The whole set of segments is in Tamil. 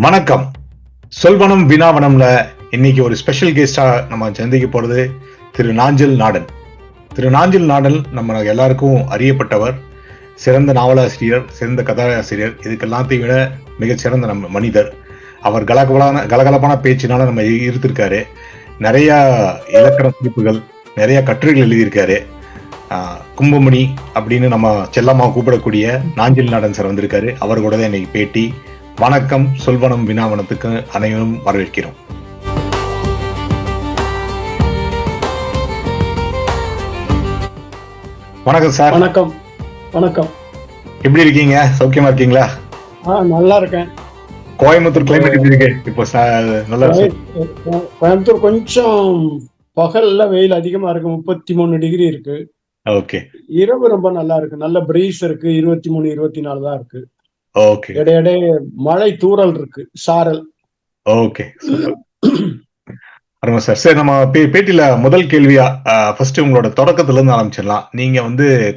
வணக்கம். சொல்வனம் வினாவனம்ல இன்னைக்கு ஒரு ஸ்பெஷல் கெஸ்டா நம்ம சந்திக்க போறது திரு நாஞ்சில் நாடன். திரு நாஞ்சில் நாடன் நம்ம எல்லாருக்கும் அறியப்பட்டவர். சிறந்த நாவலாசிரியர், சிறந்த கதாசிரியர், இதுக்கெல்லாத்தையும் விட மிகச்சிறந்த நம்ம மனிதர். அவர் கலகலப்பான பேச்சினால நம்ம ஈர்த்திருக்காரு. நிறைய இலக்கண குறிப்புகள், நிறைய கட்டுரைகள் எழுதியிருக்காரு. கும்பமணி அப்படின்னு நம்ம செல்லமா கூப்பிடக்கூடிய நாஞ்சில் நாடன் சார் வந்திருக்காரு. அவர் கூட தான் இன்னைக்கு பேட்டி. வணக்கம். சொல்வனம் வினாவனத்துக்கு அனைவரும் வரவேற்கிறோம். வணக்கம் சார். வணக்கம். வணக்கம். எப்படி இருக்கீங்க? சௌக்கியமா இருக்கீங்களா? நல்லா இருக்கேன். கோயம்புத்தூர் கிளைமேட் எப்படி இருக்கு இப்போ? நல்லா கோயம்புத்தூர் கொஞ்சம் பகல்ல வெயில் அதிகமா இருக்கு, 33 டிகிரி இருக்கு. ஓகே. இரவு ரொம்ப நல்லா இருக்கு, நல்ல பிரீஸ் இருக்கு, 23 24 தான் இருக்கு. ஓகே. இடையிடையே மழை தூறல் இருக்கு, சாரல். ஓகே, அருமை சார். சரி, நம்ம பேட்டியில முதல் கேள்வியா ஃபர்ஸ்ட் உங்களோட தொடக்கத்துல இருந்து ஆரம்பிச்சிடலாம். நீங்க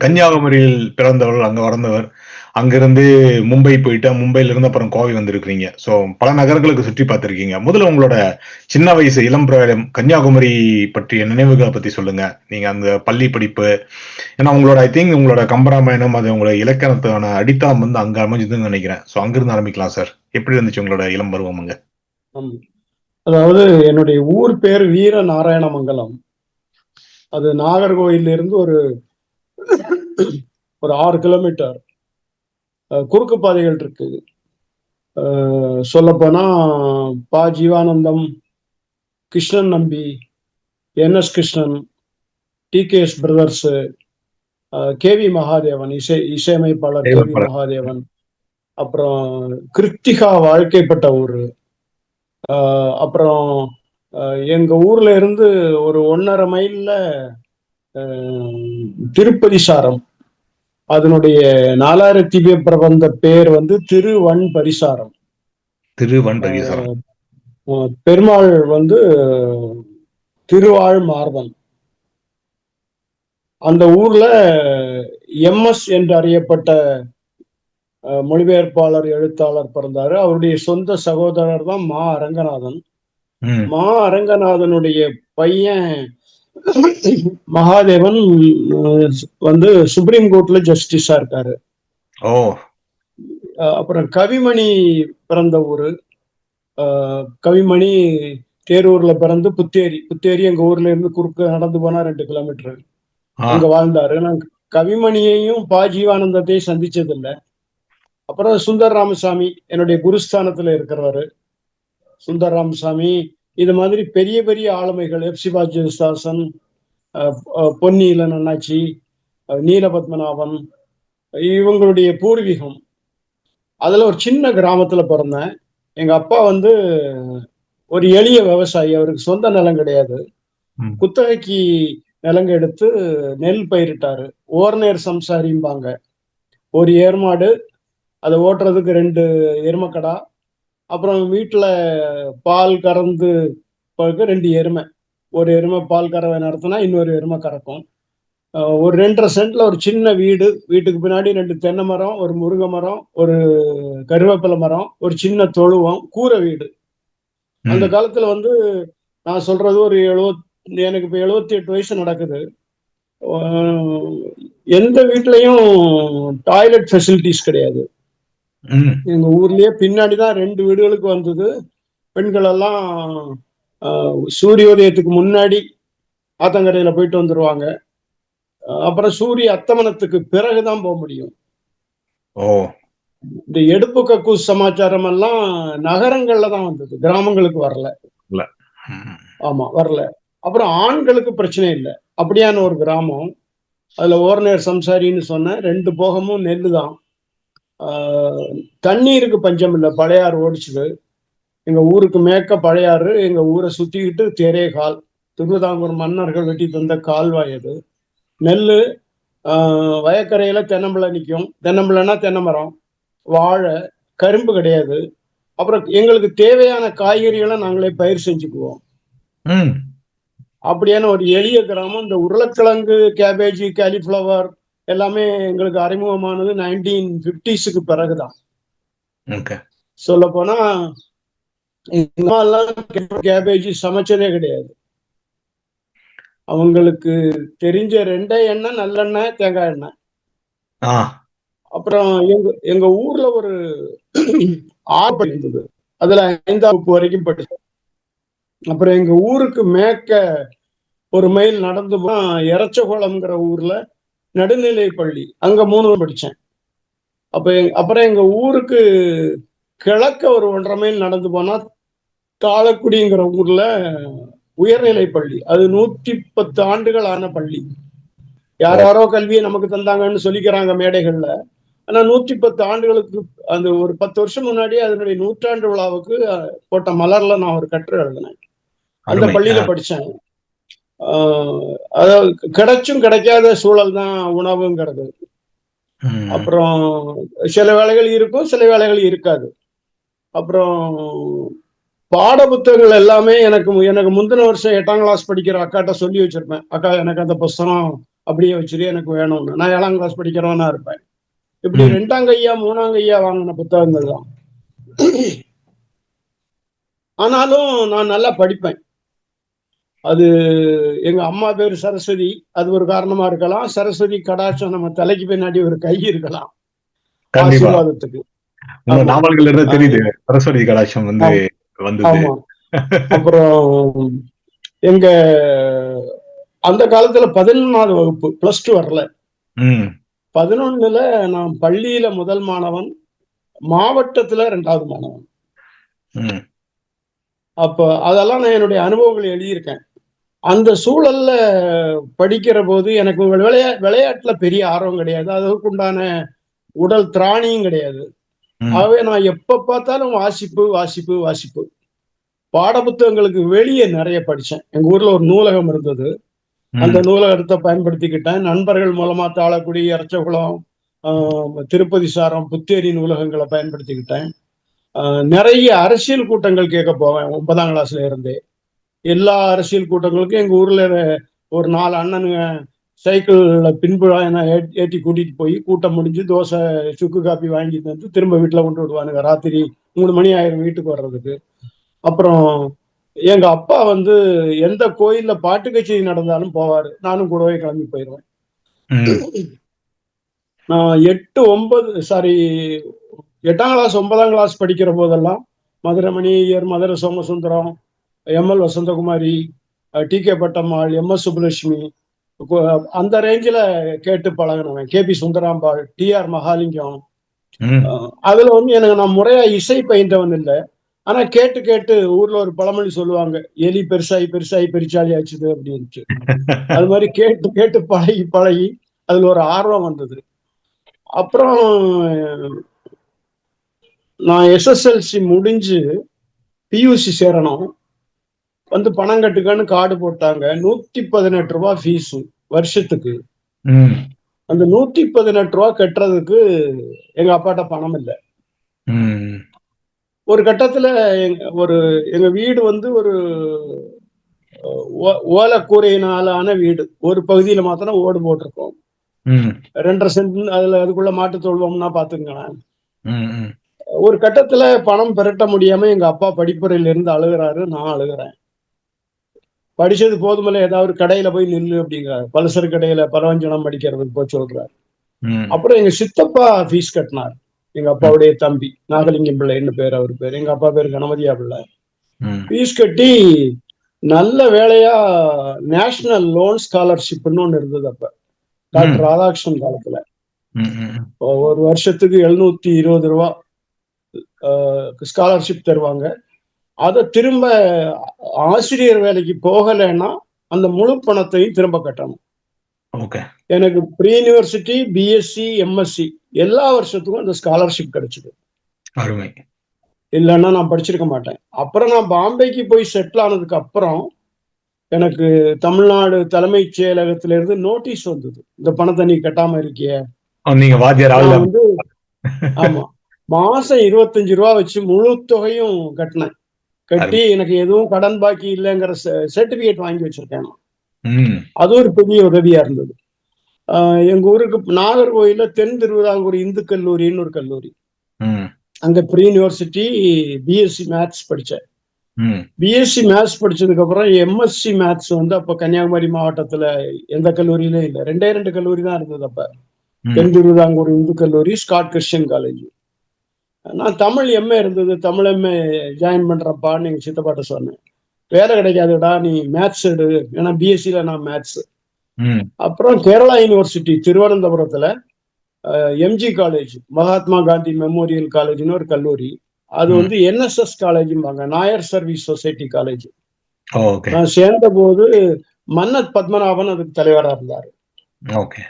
கன்னியாகுமரியில் பிறந்தவர், அங்க வளர்ந்தவர். அங்கிருந்து மும்பை போயிட்டு, மும்பைல இருந்து அப்புறம் கோவை வந்திருக்கிறீங்க. ஸோ பல நகரங்களுக்கு சுற்றி பார்த்திருக்கீங்க. முதல்ல உங்களோட சின்ன வயசு இளம் பிராயம் கன்னியாகுமரி பற்றிய நினைவுகளை பத்தி சொல்லுங்க. நீங்க அந்த பள்ளி படிப்பு, ஏன்னா உங்களோட ஐ திங்க் உங்களோட கம்பராமாயணம், அது உங்களோட இலக்கணத்தான அடித்தளம் அங்க அமைஞ்சதுன்னு நினைக்கிறேன். ஸோ அங்கிருந்து ஆரம்பிக்கலாம் சார். எப்படி இருந்துச்சு உங்களோட இளம் பருவம் அங்க? அதாவது என்னுடைய ஊர் பேர் வீர நாராயணமங்கலம். அது நாகர்கோவில் இருந்து ஒரு 6 கிலோமீட்டர் குறுக்கு பாதைகள் இருக்கு. சொல்லப்போனா பா ஜீவானந்தம், கிருஷ்ணன் நம்பி, NS Krishnan, TKS brothers, KV Mahadevan, இசையமைப்பாளர் KV மகாதேவன், அப்புறம் கிருத்திகா வாழ்க்கைப்பட்ட ஊர். அப்புறம் எங்க ஊர்ல இருந்து ஒரு 1.5 மைல்ல திருப்பதி சாரம். அதனுடைய 4000 திவ்ய பிரபந்த பேர் திருவன் பரிசாரம். பெருமாள் திருவாழ் மார்பன். அந்த ஊர்ல MS என்று அறியப்பட்ட மொழிபெயர்ப்பாளர், எழுத்தாளர் பிறந்தாரு. அவருடைய சொந்த சகோதரர் தான் மா அரங்கநாதன். மா அரங்கநாதனுடைய பையன் மகாதேவன் சுப்ரீம் கோர்ட்ல ஜஸ்டிஸா இருக்காரு. அப்புறம் கவிமணி பிறந்த ஊரு. கவிமணி தேரூர்ல பிறந்து புத்தேரி எங்க ஊர்ல இருந்து குறுக்க நடந்து போனா 2 கிலோமீட்டர் அங்க வாழ்ந்தாரு. நான் கவிமணியையும் பா ஜீவானந்தத்தையும் சந்திச்சது இல்லை. அப்புறம் சுந்தர் ராமசாமி என்னுடைய குருஸ்தானத்துல இருக்கிறவரு. சுந்தர் ராமசாமி இது மாதிரி பெரிய பெரிய ஆளுமைகள், எஃப் சிவாஜிதாசன், பொன்னியிலன் அண்ணாச்சி, நீலபத்மநாபன், இவங்களுடைய பூர்வீகம். அதுல ஒரு சின்ன கிராமத்துல பிறந்தேன். எங்க அப்பா ஒரு எளிய விவசாயி. அவருக்கு சொந்த நிலம் கிடையாது. குத்தகைக்கு நிலங்க எடுத்து நெல் பயிரிட்டாரு. ஓர்நேர் சம்சாரிம்பாங்க. ஒரு ஏர்மாடு, அதை ஓட்டுறதுக்கு 2 எருமக்கடா, அப்புறம் வீட்டுல பால் கறந்து 2 எருமை. ஒரு எருமை பால் கறவை நடத்தினா இன்னொரு எருமை கறக்கும். ஒரு 2.5 சென்ட்ல ஒரு சின்ன வீடு. வீட்டுக்கு பின்னாடி 2 தென்னை மரம், ஒரு முருங்கை மரம், ஒரு கருவேப்பிலை மரம், ஒரு சின்ன தொழுவம், கூரை வீடு. அந்த காலத்துல நான் சொல்றது எனக்கு இப்ப 78 வயசு நடக்குது. எந்த வீட்லயும் டாய்லெட் ஃபெசிலிட்டிஸ் கிடையாது. எங்க ஊர்லயே பின்னாடிதான் 2 வீடுகளுக்கு வந்தது. பெண்கள் எல்லாம் சூரியோதயத்துக்கு முன்னாடி ஆத்தங்கரையில போயிட்டு வந்துருவாங்க. அப்புறம் சூரிய அஸ்தமனத்துக்கு பிறகுதான் போக முடியும். இந்த எடுப்பு கக்கூஸ் சமாச்சாரம் எல்லாம் நகரங்கள்ல தான் வந்தது, கிராமங்களுக்கு வரல. ஆமா, வரல. அப்புறம் ஆண்களுக்கு பிரச்சனை இல்லை. அப்படியான ஒரு கிராமம். அதுல ஓர்நேர் சம்சாரின்னு சொன்ன 2 போகமும் நெல்லு தான். தண்ணீருக்கு பஞ்சம் இல்லை. பழையாறு ஓடிச்சுது. எங்க ஊருக்கு மேற்க பழையாறு. எங்க ஊரை சுத்திக்கிட்டு தேரேகால், திருவிதாங்கூர் மன்னர்கள் வெட்டி தந்த கால்வாய் அது. நெல்லு. வயக்கரையில தென்னம்பிள்ளை நிற்கும். தென்னம்பிள்ளைன்னா தென்னை மரம், வாழை, கரும்பு கிடையாது. அப்புறம் எங்களுக்கு தேவையான காய்கறிகளை நாங்களே பயிர் செஞ்சுக்குவோம். அப்படியான ஒரு எளிய கிராமம். இந்த உருளைக்கிழங்கு, கேபேஜ், காலிஃபிளவர் எல்லாமே எங்களுக்கு அறிமுகமானது 1950s பிறகுதான். சொல்ல போனா எங்க அம்மா எல்லாம் கேபேஜ் சமைச்சதே கிடையாது. அவங்களுக்கு தெரிஞ்ச ரெண்டே எண்ணெய், நல்லெண்ணெய், தேங்காய் எண்ணெய். ஆ அப்புறம் எங்க ஊர்ல ஒரு ஆறு இருந்தது. அதுல 5ஆம் வகுப்பு வரைக்கும் படிச்சேன். அப்புறம் எங்க ஊருக்கு மேற்க ஒரு மைல் நடந்து போனா எரச்சகுளம்ங்கிற ஊர்ல நடுநிலை பள்ளி, அங்க 3 வருஷம் படிச்சேன். அப்புறம் எங்க ஊருக்கு கிழக்க ஒரு 1½ மைல் நடந்து போனா தாளக்குடிங்கிற ஊர்ல உயர்நிலை பள்ளி, அது 110 ஆண்டுகள் ஆன பள்ளி. யாரோ கல்வியை நமக்கு தந்தாங்கன்னு சொல்லிக்கிறாங்க மேடைகள்ல. ஆனா 110 ஆண்டுகளுக்கு, அந்த ஒரு 10 வருஷம் முன்னாடி அதனுடைய 100ஆண்டு விழாவுக்கு போட்ட மலர்ல நான் ஒரு கட்டுரை எழுதினேன். அந்த பள்ளியில படிச்சேன். அதாவது கிடைச்சும் கிடைக்காத சூழல் தான் உணவுங்கிறது. அப்புறம் சில வேலைகள் இருக்கும், சில வேலைகள் இருக்காது. அப்புறம் பாட புத்தகங்கள் எல்லாமே எனக்கு முந்தின வருஷம் 8ஆம் கிளாஸ் படிக்கிற அக்காட்ட சொல்லி வச்சிருப்பேன். அக்கா, எனக்கு அந்த புஸ்தகம் அப்படியே வச்சிரு, எனக்கு வேணும்னு. நான் 7ஆம் கிளாஸ் படிக்கிறவனா இருப்பேன். இப்படி 2ஆம் கையா 3ஆம் கையா வாங்கின புத்தகங்கள் தான். ஆனாலும் நான் நல்லா படிப்பேன். அது எங்க அம்மா பேரு சரஸ்வதி, அது ஒரு காரணமா இருக்கலாம். சரஸ்வதி கடாட்சம் நம்ம தலைக்கு பின்னாடி ஒரு கை இருக்கலாம் ஆசீர்வாதத்துக்கு. நாவல்கள் இருந்து தெரியுது சரஸ்வதி கடாட்சம் வந்து வந்தது. அப்புறம் எங்க அந்த காலத்துல 11ஆவது வகுப்பு, +2 வரல. 11ல நான் பள்ளியில முதல் மாணவன், மாவட்டத்துல 2வது மாணவன். அப்ப அதெல்லாம் நான் என்னுடைய அனுபவங்களை எழுதியிருக்கேன். அந்த சூழல்ல படிக்கிற போது எனக்கு விளையாட்டுல பெரிய ஆர்வம் கிடையாது, அதற்குண்டான உடல் திராணியும் கிடையாது. ஆகவே நான் எப்ப பார்த்தாலும் வாசிப்பு வாசிப்பு வாசிப்பு. பாட புத்தகங்களுக்கு வெளியே நிறைய படிச்சேன். எங்க ஊர்ல ஒரு நூலகம் இருந்தது, அந்த நூலகத்தை பயன்படுத்திக்கிட்டேன். நண்பர்கள் மூலமா தாளக்குடி, எரச்சகுளம், திருப்பதி சாரம், புத்தேரி நூலகங்களை பயன்படுத்திக்கிட்டேன். நிறைய அரசியல் கூட்டங்கள் கேட்க போவேன் 9ஆம் கிளாஸ்ல இருந்தே. எல்லா அரசியல் கூட்டங்களுக்கும் எங்க ஊர்ல ஒரு 4 அண்ணனுங்க சைக்கிள்ல பின்புறம் ஏற்றி கூட்டிட்டு போய் கூட்டம் முடிஞ்சு தோசை, சுக்கு காப்பி வாங்கிட்டு வந்து திரும்ப வீட்டுல கொண்டு விடுவானுங்க. ராத்திரி 3 மணி ஆயிரம் வீட்டுக்கு வர்றதுக்கு. அப்புறம் எங்க அப்பா வந்து எந்த கோயில்ல பாட்டு கச்சேரி நடந்தாலும் போவாரு, நானும் கூடவே கிளம்பி போயிடுவேன். நான் 8ஆம் கிளாஸ் 9ஆம் கிளாஸ் படிக்கிற போதெல்லாம் Madurai Mani Iyer, Madurai Somasundaram, ML Vasanthakumari, DK. Pattammal, MS. Subbulakshmi, அந்த ரேஞ்சில கேட்டு பழகினவன். கே.பி. சுந்தராம்பாள், டி.ஆர். மகாலிங்கம். அதுல வந்து எனக்கு நான் முறையா இசை பயின்றவன் இல்லை. ஆனா கேட்டு கேட்டு ஊர்ல ஒரு பழமொழி சொல்லுவாங்க, எலி பெருசாகி பெருசாகி பெருச்சாலி ஆச்சுது அப்படின்ட்டு. அது மாதிரி கேட்டு கேட்டு பழகி பழகி அதுல ஒரு ஆர்வம் வந்தது. அப்புறம் நான் எஸ்எஸ்எல்சி முடிஞ்சு பியூசி சேரணும், வந்து பணம் கட்டுக்கன்னு கார்டு போட்டாங்க. 118 ரூபாய் ஃபீஸ் வருஷத்துக்கு. அந்த 118 ரூபாய் கட்டுறதுக்கு எங்க அப்பாட்ட பணம் இல்லை. ஒரு கட்டத்துல எங்க வீடு வந்து ஒரு ஓலைக்கூரையினாலான வீடு. ஒரு பகுதியில மாத்திரம் ஓடு போட்டிருக்கோம். 2½ சென்ட். அதுக்குள்ள மாட்டு தொழுவம்னா பாத்துங்களேன். ஒரு கட்டத்துல பணம் பெரட்ட முடியாம எங்க அப்பா படிப்புறையில இருந்து அழுகுறாரு, நான் அழுகுறேன். படிச்சது போதுமில்ல, ஏதாவது கடையில போய் நில்லு அப்படிங்கிறாரு. பலசர கடையில பரவஞ்சனம் படிக்கிறதுக்கு போய் சொல்றாரு. அப்புறம் எங்க சித்தப்பா ஃபீஸ் கட்டினார். எங்க அப்பாவுடைய தம்பி நாகலிங்கம் பிள்ளைன்னு பேர், அவர் பேர். எங்க அப்பா பேர் கணபதியா பிள்ளை. ஃபீஸ் கட்டி நல்ல வேலையா நேஷனல் லோன் ஸ்காலர்ஷிப்னு ஒண்ணு இருந்தது அப்ப, டாக்டர் ராதாகிருஷ்ணன் காலத்துல. ஒரு வருஷத்துக்கு 720 ரூபா ஸ்காலர்ஷிப் தருவாங்க. அதை திரும்ப ஆசிரியர் வேலைக்கு போகலைன்னா அந்த முழு பணத்தையும் திரும்ப கட்டணும். எனக்கு ப்ரீ யூனிவர்சிட்டி, பிஎஸ்சி, எம்எஸ்சி எல்லா வருஷத்துக்கும் அந்த ஸ்காலர்ஷிப் கிடைச்சது. இல்லைன்னா நான் படிச்சிருக்க மாட்டேன். அப்புறம் நான் பாம்பேக்கு போய் செட்டில் ஆனதுக்கு அப்புறம் எனக்கு தமிழ்நாடு தலைமைச் செயலகத்திலிருந்து நோட்டீஸ் வந்தது, இந்த பணத்தை நீ கட்டாம இருக்கிய. வந்து ஆமா, மாசம் 25 ரூபா வச்சு முழு தொகையும் கட்டினேன். கட்டி எனக்கு எதுவும் கடன் பாக்கி இல்லைங்கிற சர்டிபிகேட் வாங்கி வச்சிருக்கேன். அது ஒரு பெரிய உதவியா இருந்தது. எங்க ஊருக்கு நாகர்கோயில தென் திருவிதாங்கூர் இந்து கல்லூரின்னு ஒரு கல்லூரி, அங்க ப்ரீ யூனிவர்சிட்டி பிஎஸ்சி மேத்ஸ் படிச்சேன். ம். பிஎஸ்சி மேத்ஸ் படிச்சதுக்கு அப்புறம் எம்எஸ்சி மேத்ஸ் வந்து அப்ப கன்னியாகுமரி மாவட்டத்துல எந்த கல்லூரியிலும் இல்லை, 2 கல்லூரி தான் இருந்தது அப்ப. ம். தென்திருவிதாங்கூர் இந்து கல்லூரி, ஸ்காட் கிறிஸ்டியன் காலேஜ். நான் தமிழ் எம்ஏ இருந்தது, தமிழ் எம்ஏ ஜாயின் பண்றப்பான்னு எங்க சித்தப்பாட்ட சொன்னேன். வேலை கிடைக்காதுடா, நீ மேத்ஸ் எடு, ஏன்னா பிஎஸ்சியில நான் மேத்ஸ். ம். அப்புறம் கேரளா யூனிவர்சிட்டி திருவனந்தபுரத்துல MG college, Mahatma Gandhi memorial காலேஜ்னு ஒரு கல்லூரி. அது ம். வந்து என்எஸ்எஸ் காலேஜ்பாங்க, Nair service society college. Okay. நான் சேர்ந்த போது மன்னத் பத்மநாபன் அதுக்கு தலைவரா இருந்தாரு. ஓகே.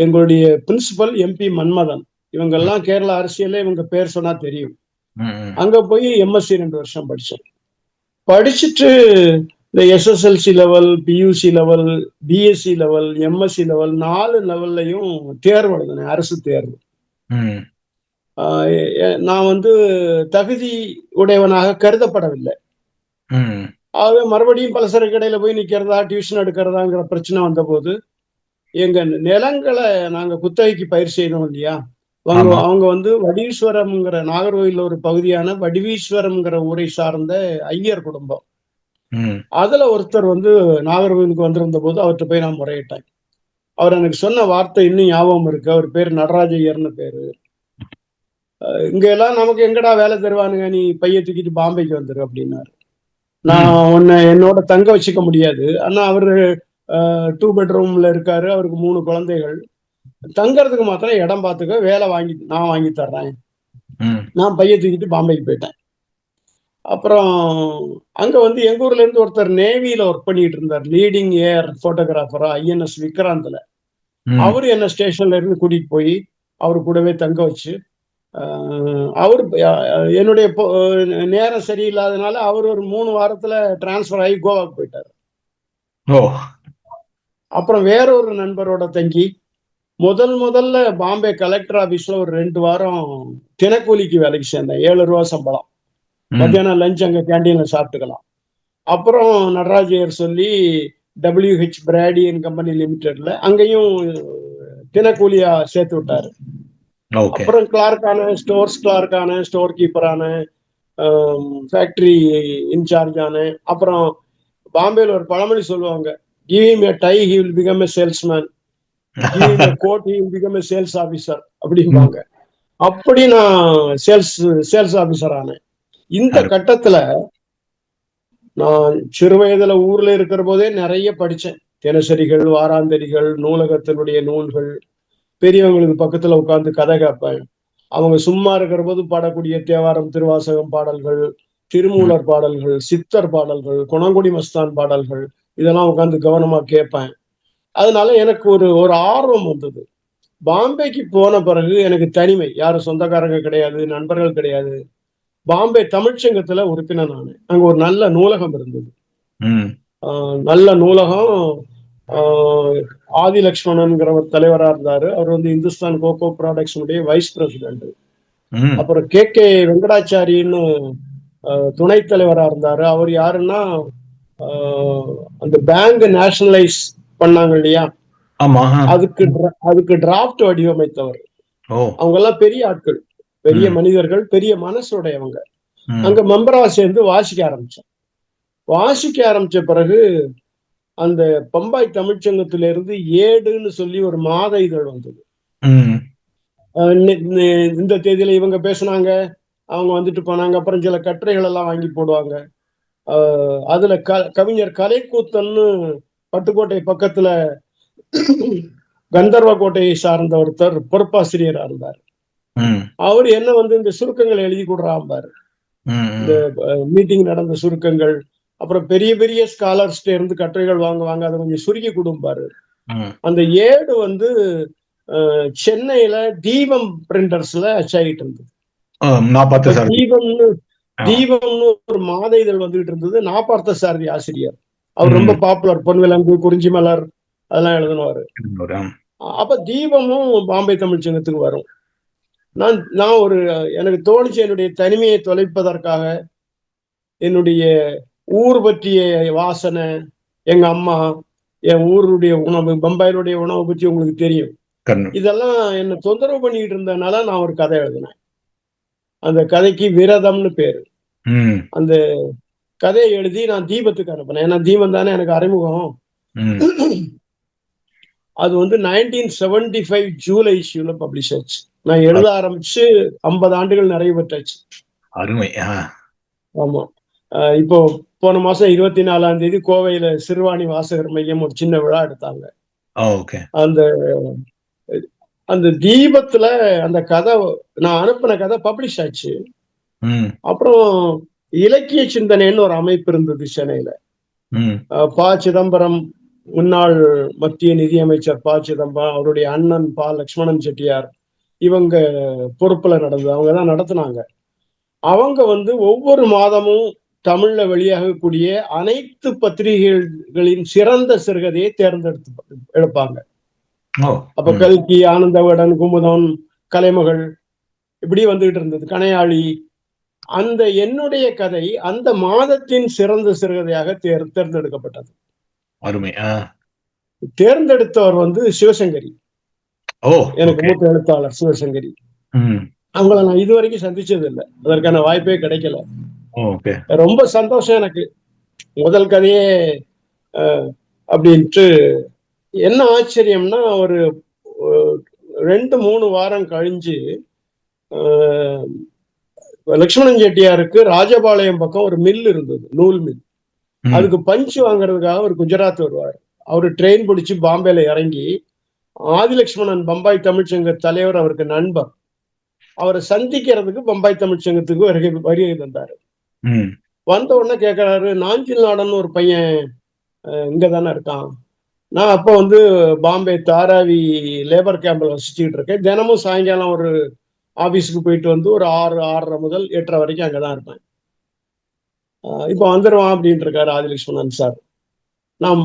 எங்களுடைய பிரின்சிபல் எம்பி மன்மதன். இவங்க ம். எல்லாம் கேரளா அரசியல்ல இவங்க பேர் சொன்னா தெரியும். ம். அங்க போய் எம்எஸ்சி 2 வருஷம் படிச்சேன். படிச்சுட்டு இந்த SSLC level, PUC level, BSc level, MSc level 4 லெவல்லையும் தேர்வு எழுதினேன், அரசு தேர்வு. ம். நான் வந்து தகுதி உடையவனாக கருதப்படவில்லை. ம். ஆகவே மறுபடியும் பலசரக்கு கடையில போய் நிக்கிறதா, டியூஷன் எடுக்கிறதாங்கிற பிரச்சனை வந்தபோது, எங்க நிலங்களை நாங்க குத்தகைக்கு பயிர் செய்தோம் இல்லையா, அவங்க ஆமா. அவங்க வந்து வடீஸ்வரம்ங்கிற நாகர்கோயில்ல ஒரு பகுதியான வடிவீஸ்வரம்ங்கிற ஊரை சார்ந்த ஐயர் குடும்பம். ம். அதுல ஒருத்தர் வந்து நாகர்கோயிலுக்கு வந்திருந்த போது அவர்கிட்ட போய் நான் முறையிட்டேன். அவர் எனக்கு சொன்ன வார்த்தை இன்னும் ஞாபகம் இருக்கு. அவர் பேர் நடராஜ ஐயர்னு பேரு. இங்க எல்லாம் நமக்கு எங்கடா வேலை தருவானுங்க, நீ பைய தூக்கிட்டு பாம்பேக்கு வந்துரு அப்படின்னாரு. நான் ம். உன்னை என்னோட தங்க வச்சுக்க முடியாது, ஆனா அவரு 2 பெட்ரூம்ல இருக்காரு, அவருக்கு 3 குழந்தைகள். தங்கறதுக்கு மாத்திரம் இடம் பார்த்துக்க, வேலை நான் வாங்கி தர்றேன். ம். நான் பைய தூக்கிட்டு பாம்பேக்கு போயிட்டேன். அப்புறம் அங்க வந்து எங்க ஊர்ல இருந்து ஒருத்தர் நேவில ஒர்க் பண்ணிட்டு இருந்தார், லீடிங் ஏர் போட்டோகிராஃபரா, ஐஎன்எஸ் விக்ராந்த்ல. ம். அவரு என்ன ஸ்டேஷன்ல இருந்து கூட்டிட்டு போய் அவரு கூடவே தங்க வச்சு, அவரு என்னுடைய நேரம் சரியில்லாதனால அவர் ஒரு 3 வாரத்துல டிரான்ஸ்பர் ஆகி கோவாக்கு போயிட்டாரு. ஓ! அப்புறம் வேற ஒரு நண்பரோட தங்கி முதல்ல பாம்பே கலெக்டர் ஆபீஸ்ல ஒரு 2 வாரம் தினக்கூலிக்கு வேலைக்கு சேர்ந்தேன். 7 ரூபா சம்பளம். ம். மத்தியானம் லஞ்ச் அங்க கேண்டீன்ல சாப்பிட்டுக்கலாம். அப்புறம் நடராஜர் சொல்லி டபிள்யூஹெச் பிராடி அண்ட் கம்பெனி லிமிடெட்ல அங்கேயும் தினக்கூலியா சேர்த்து விட்டாரு. ஓகே. அப்புறம் கிளார்க்கான, கிளார்க்கான, ஸ்டோர் கீப்பரான, ஃபேக்டரி இன்சார்ஜ் ஆனேன். அப்புறம் பாம்பேல ஒரு பழமொழி சொல்லுவாங்க, give him a tie he will become a salesman, give him a coat he will become a sales officer அப்படிம்பாங்க. அப்படி நான் சேல்ஸ் ஆபீசர் ஆனேன். இந்த கட்டத்துல நான் சிறு வயதுல ஊர்ல இருக்கிற போதே நிறைய படிச்சேன். தினசரிகள், வாராந்தரிகள், நூலகத்தினுடைய நூல்கள், பெரியவங்களுக்கு பக்கத்துல உட்கார்ந்து கதை கேட்பேன். அவங்க சும்மா இருக்கிற போது பாடக்கூடிய தேவாரம், திருவாசகம் பாடல்கள், திருமூலர் பாடல்கள், சித்தர் பாடல்கள், குணங்குடி மஸ்தான் பாடல்கள், இதெல்லாம் உட்கார்ந்து கவனமா கேட்பேன். அதனால எனக்கு ஒரு ஆர்வம் வந்தது. பாம்பேக்கு போன பிறகு எனக்கு தனிமை, யாரும் சொந்தக்காரங்க கிடையாது, நண்பர்கள் கிடையாது. பாம்பே தமிழ்ச்சங்கத்துல உறுப்பினர் நானு. அங்க ஒரு நல்ல நூலகம் இருந்தது. நல்ல நூலகம். ஆதி லட்சுமணன்கிற ஒரு தலைவரா இருந்தாரு. அவர் வந்து Hindustan cocoa products vice president. அப்புறம் கே வெங்கடாச்சாரின்னு துணைத் தலைவரா இருந்தாரு. அவர் யாருன்னா அந்த பேங்க் நேஷனலைஸ் பண்ணாங்க இல்லையா, அதுக்கு டிராப்ட் வடிவமைத்தவர். அவங்க எல்லாம் பெரிய ஆட்கள், பெரிய மனிதர்கள், பெரிய மனசுடையவங்க. அங்க மெம்பரா சேர்ந்து வாசிக்க ஆரம்பிச்ச பிறகு அந்த பம்பாய் தமிழ்ச்சங்கத்தில இருந்து ஏடுன்னு சொல்லி ஒரு மாத இதழ் வந்தது. இந்த தேதியில இவங்க பேசுனாங்க, அவங்க வந்துட்டு போனாங்க. அப்புறம் சில கட்டுரைகள் எல்லாம் வாங்கி போடுவாங்க. அதுல கவிஞர் கலைக்கூத்தன்னு பட்டுக்கோட்டை பக்கத்துல கந்தர்வ கோட்டையை சார்ந்த ஒருத்தர் பொறுப்பாசிரியரா இருந்தார். அவர் என்ன வந்து இந்த சுருக்கங்களை எழுதி கொடுறாம்பாரு, இந்த மீட்டிங் நடந்த சுருக்கங்கள். அப்புறம் பெரிய பெரிய ஸ்காலர்ஸ்ட இருந்து கட்டுரைகள் வாங்குவாங்க, அதை கொஞ்சம் சுருக்கி கொடுப்பாரு. அந்த ஏடு வந்து சென்னையில தீபம் பிரிண்டர்ஸ்ல அச்சாயிட்டு இருந்தது. தீபம்னு ஒரு மாத இதழ் வந்துகிட்டு இருந்தது. நான் பார்த்த சாரதி ஆசிரியர், அவர் ரொம்ப பாப்புலர். பொன்விலங்கு, குறிஞ்சி மலர் அதெல்லாம் எழுதினவாரு. அப்ப தீபமும் பாம்பே தமிழ்ச்சங்கத்துக்கு வரும். நான் எனக்கு தோணுச்சு, என்னுடைய தனிமையை தொலைப்பதற்காக, என்னுடைய ஊர் பற்றிய வாசனை, எங்க அம்மா, என் ஊருடைய உணவு, பம்பாயிலுடைய உணவை பற்றி உங்களுக்கு தெரியும், இதெல்லாம் என்ன தொந்தரவு பண்ணிட்டு இருந்ததுனால நான் ஒரு கதை எழுதினேன். அந்த கதைக்கு விரதம்னு பேரு. அந்த கதையை எழுதி நான் தீபத்துக்கு அனுப்பினேன். ஏன்னா தீபம் தானே எனக்கு அறிமுகம். ம். அது வந்து 1975 ஜூலை இஷ்யூல பப்ளிஷ் ஆச்சு. நான் எழுத ஆரம்பிச்சு 50 ஆண்டுகள் நிறைவு பெற்றாச்சு. அருமை. ஆமா. இப்போ போன மாசம் 24ஆம் தேதி கோவையில சிறுவாணி வாசகர் மையம் ஒரு சின்ன விழா எடுத்தாங்க. ஓகே. அந்த அந்த தீபத்துல அந்த கதை நான் அனுப்பின கதை பப்ளிஷ் ஆச்சு. ம். அப்புறம் இலக்கிய சிந்தனைன்னு ஒரு அமைப்பு இருந்தது சென்னையில. ம். ப. சிதம்பரம், முன்னாள் மத்திய நிதியமைச்சர் ப. சிதம்பரம், அவருடைய அண்ணன் ப. லட்சுமணன் செட்டியார், இவங்க பொறுப்புல நடந்தது. அவங்க தான் நடத்துனாங்க. அவங்க வந்து ஒவ்வொரு மாதமும் தமிழ்ல வெளியாகக்கூடிய அனைத்து பத்திரிகைகளின் சிறந்த சிறுகதையை தேர்ந்தெடுத்து எடுப்பாங்க. அப்ப கல்கி, ஆனந்த விகடன், குமுதம், கலைமகள் இப்படி வந்துகிட்டு இருந்தது, கணையாளி. அந்த என்னுடைய கதை அந்த மாதத்தின் சிறந்த சிறுகதையாக தேர்ந்தெடுக்கப்பட்டது. அருமை. தேர்ந்தெடுத்தவர் வந்து சிவசங்கரி. எனக்கு மூத்த எழுத்தாளர் சிவசங்கரி. அவங்கள நான் இதுவரைக்கும் சந்திச்சது இல்லை, அதற்கான வாய்ப்பே கிடைக்கல. ரொம்ப சந்தோஷம் எனக்கு. முதல் கதையே அப்படின்ட்டு. என்ன ஆச்சரியம்னா, ஒரு 2-3 வாரம் கழிஞ்சு லட்சுமணன் செட்டியாருக்கு ராஜபாளையம் பக்கம் ஒரு மில் இருந்தது, நூல் மில். அதுக்கு பஞ்சு வாங்குறதுக்காக ஒரு குஜராத் வருவார். அவரு ட்ரெயின் பிடிச்சு பாம்பேல இறங்கி ஆதிலட்சுமணன் பம்பாய் தமிழ்ச்சங்க தலைவர், அவருக்கு நண்பர், அவரை சந்திக்கிறதுக்கு பம்பாய் தமிழ்ச்சங்கத்துக்கு வருகை தந்தாரு. வந்த உடனே கேட்கிறாரு, நாஞ்சில் நாடன் ஒரு பையன் இங்கதானே இருக்கான். நான் அப்ப வந்து பாம்பே தாராவி லேபர் கேம்ப்ல வசிச்சுக்கிட்டு இருக்கேன். தினமும் சாயங்காலம் ஒரு ஆபீஸுக்கு போயிட்டு வந்து ஒரு 6-6:30 முதல் 8:30 வரைக்கும் அங்கதான் இருப்பேன். இப்ப வந்துருவான் அப்படின்ட்டு இருக்காரு ஆதிலட்சுமணன் சார். நான்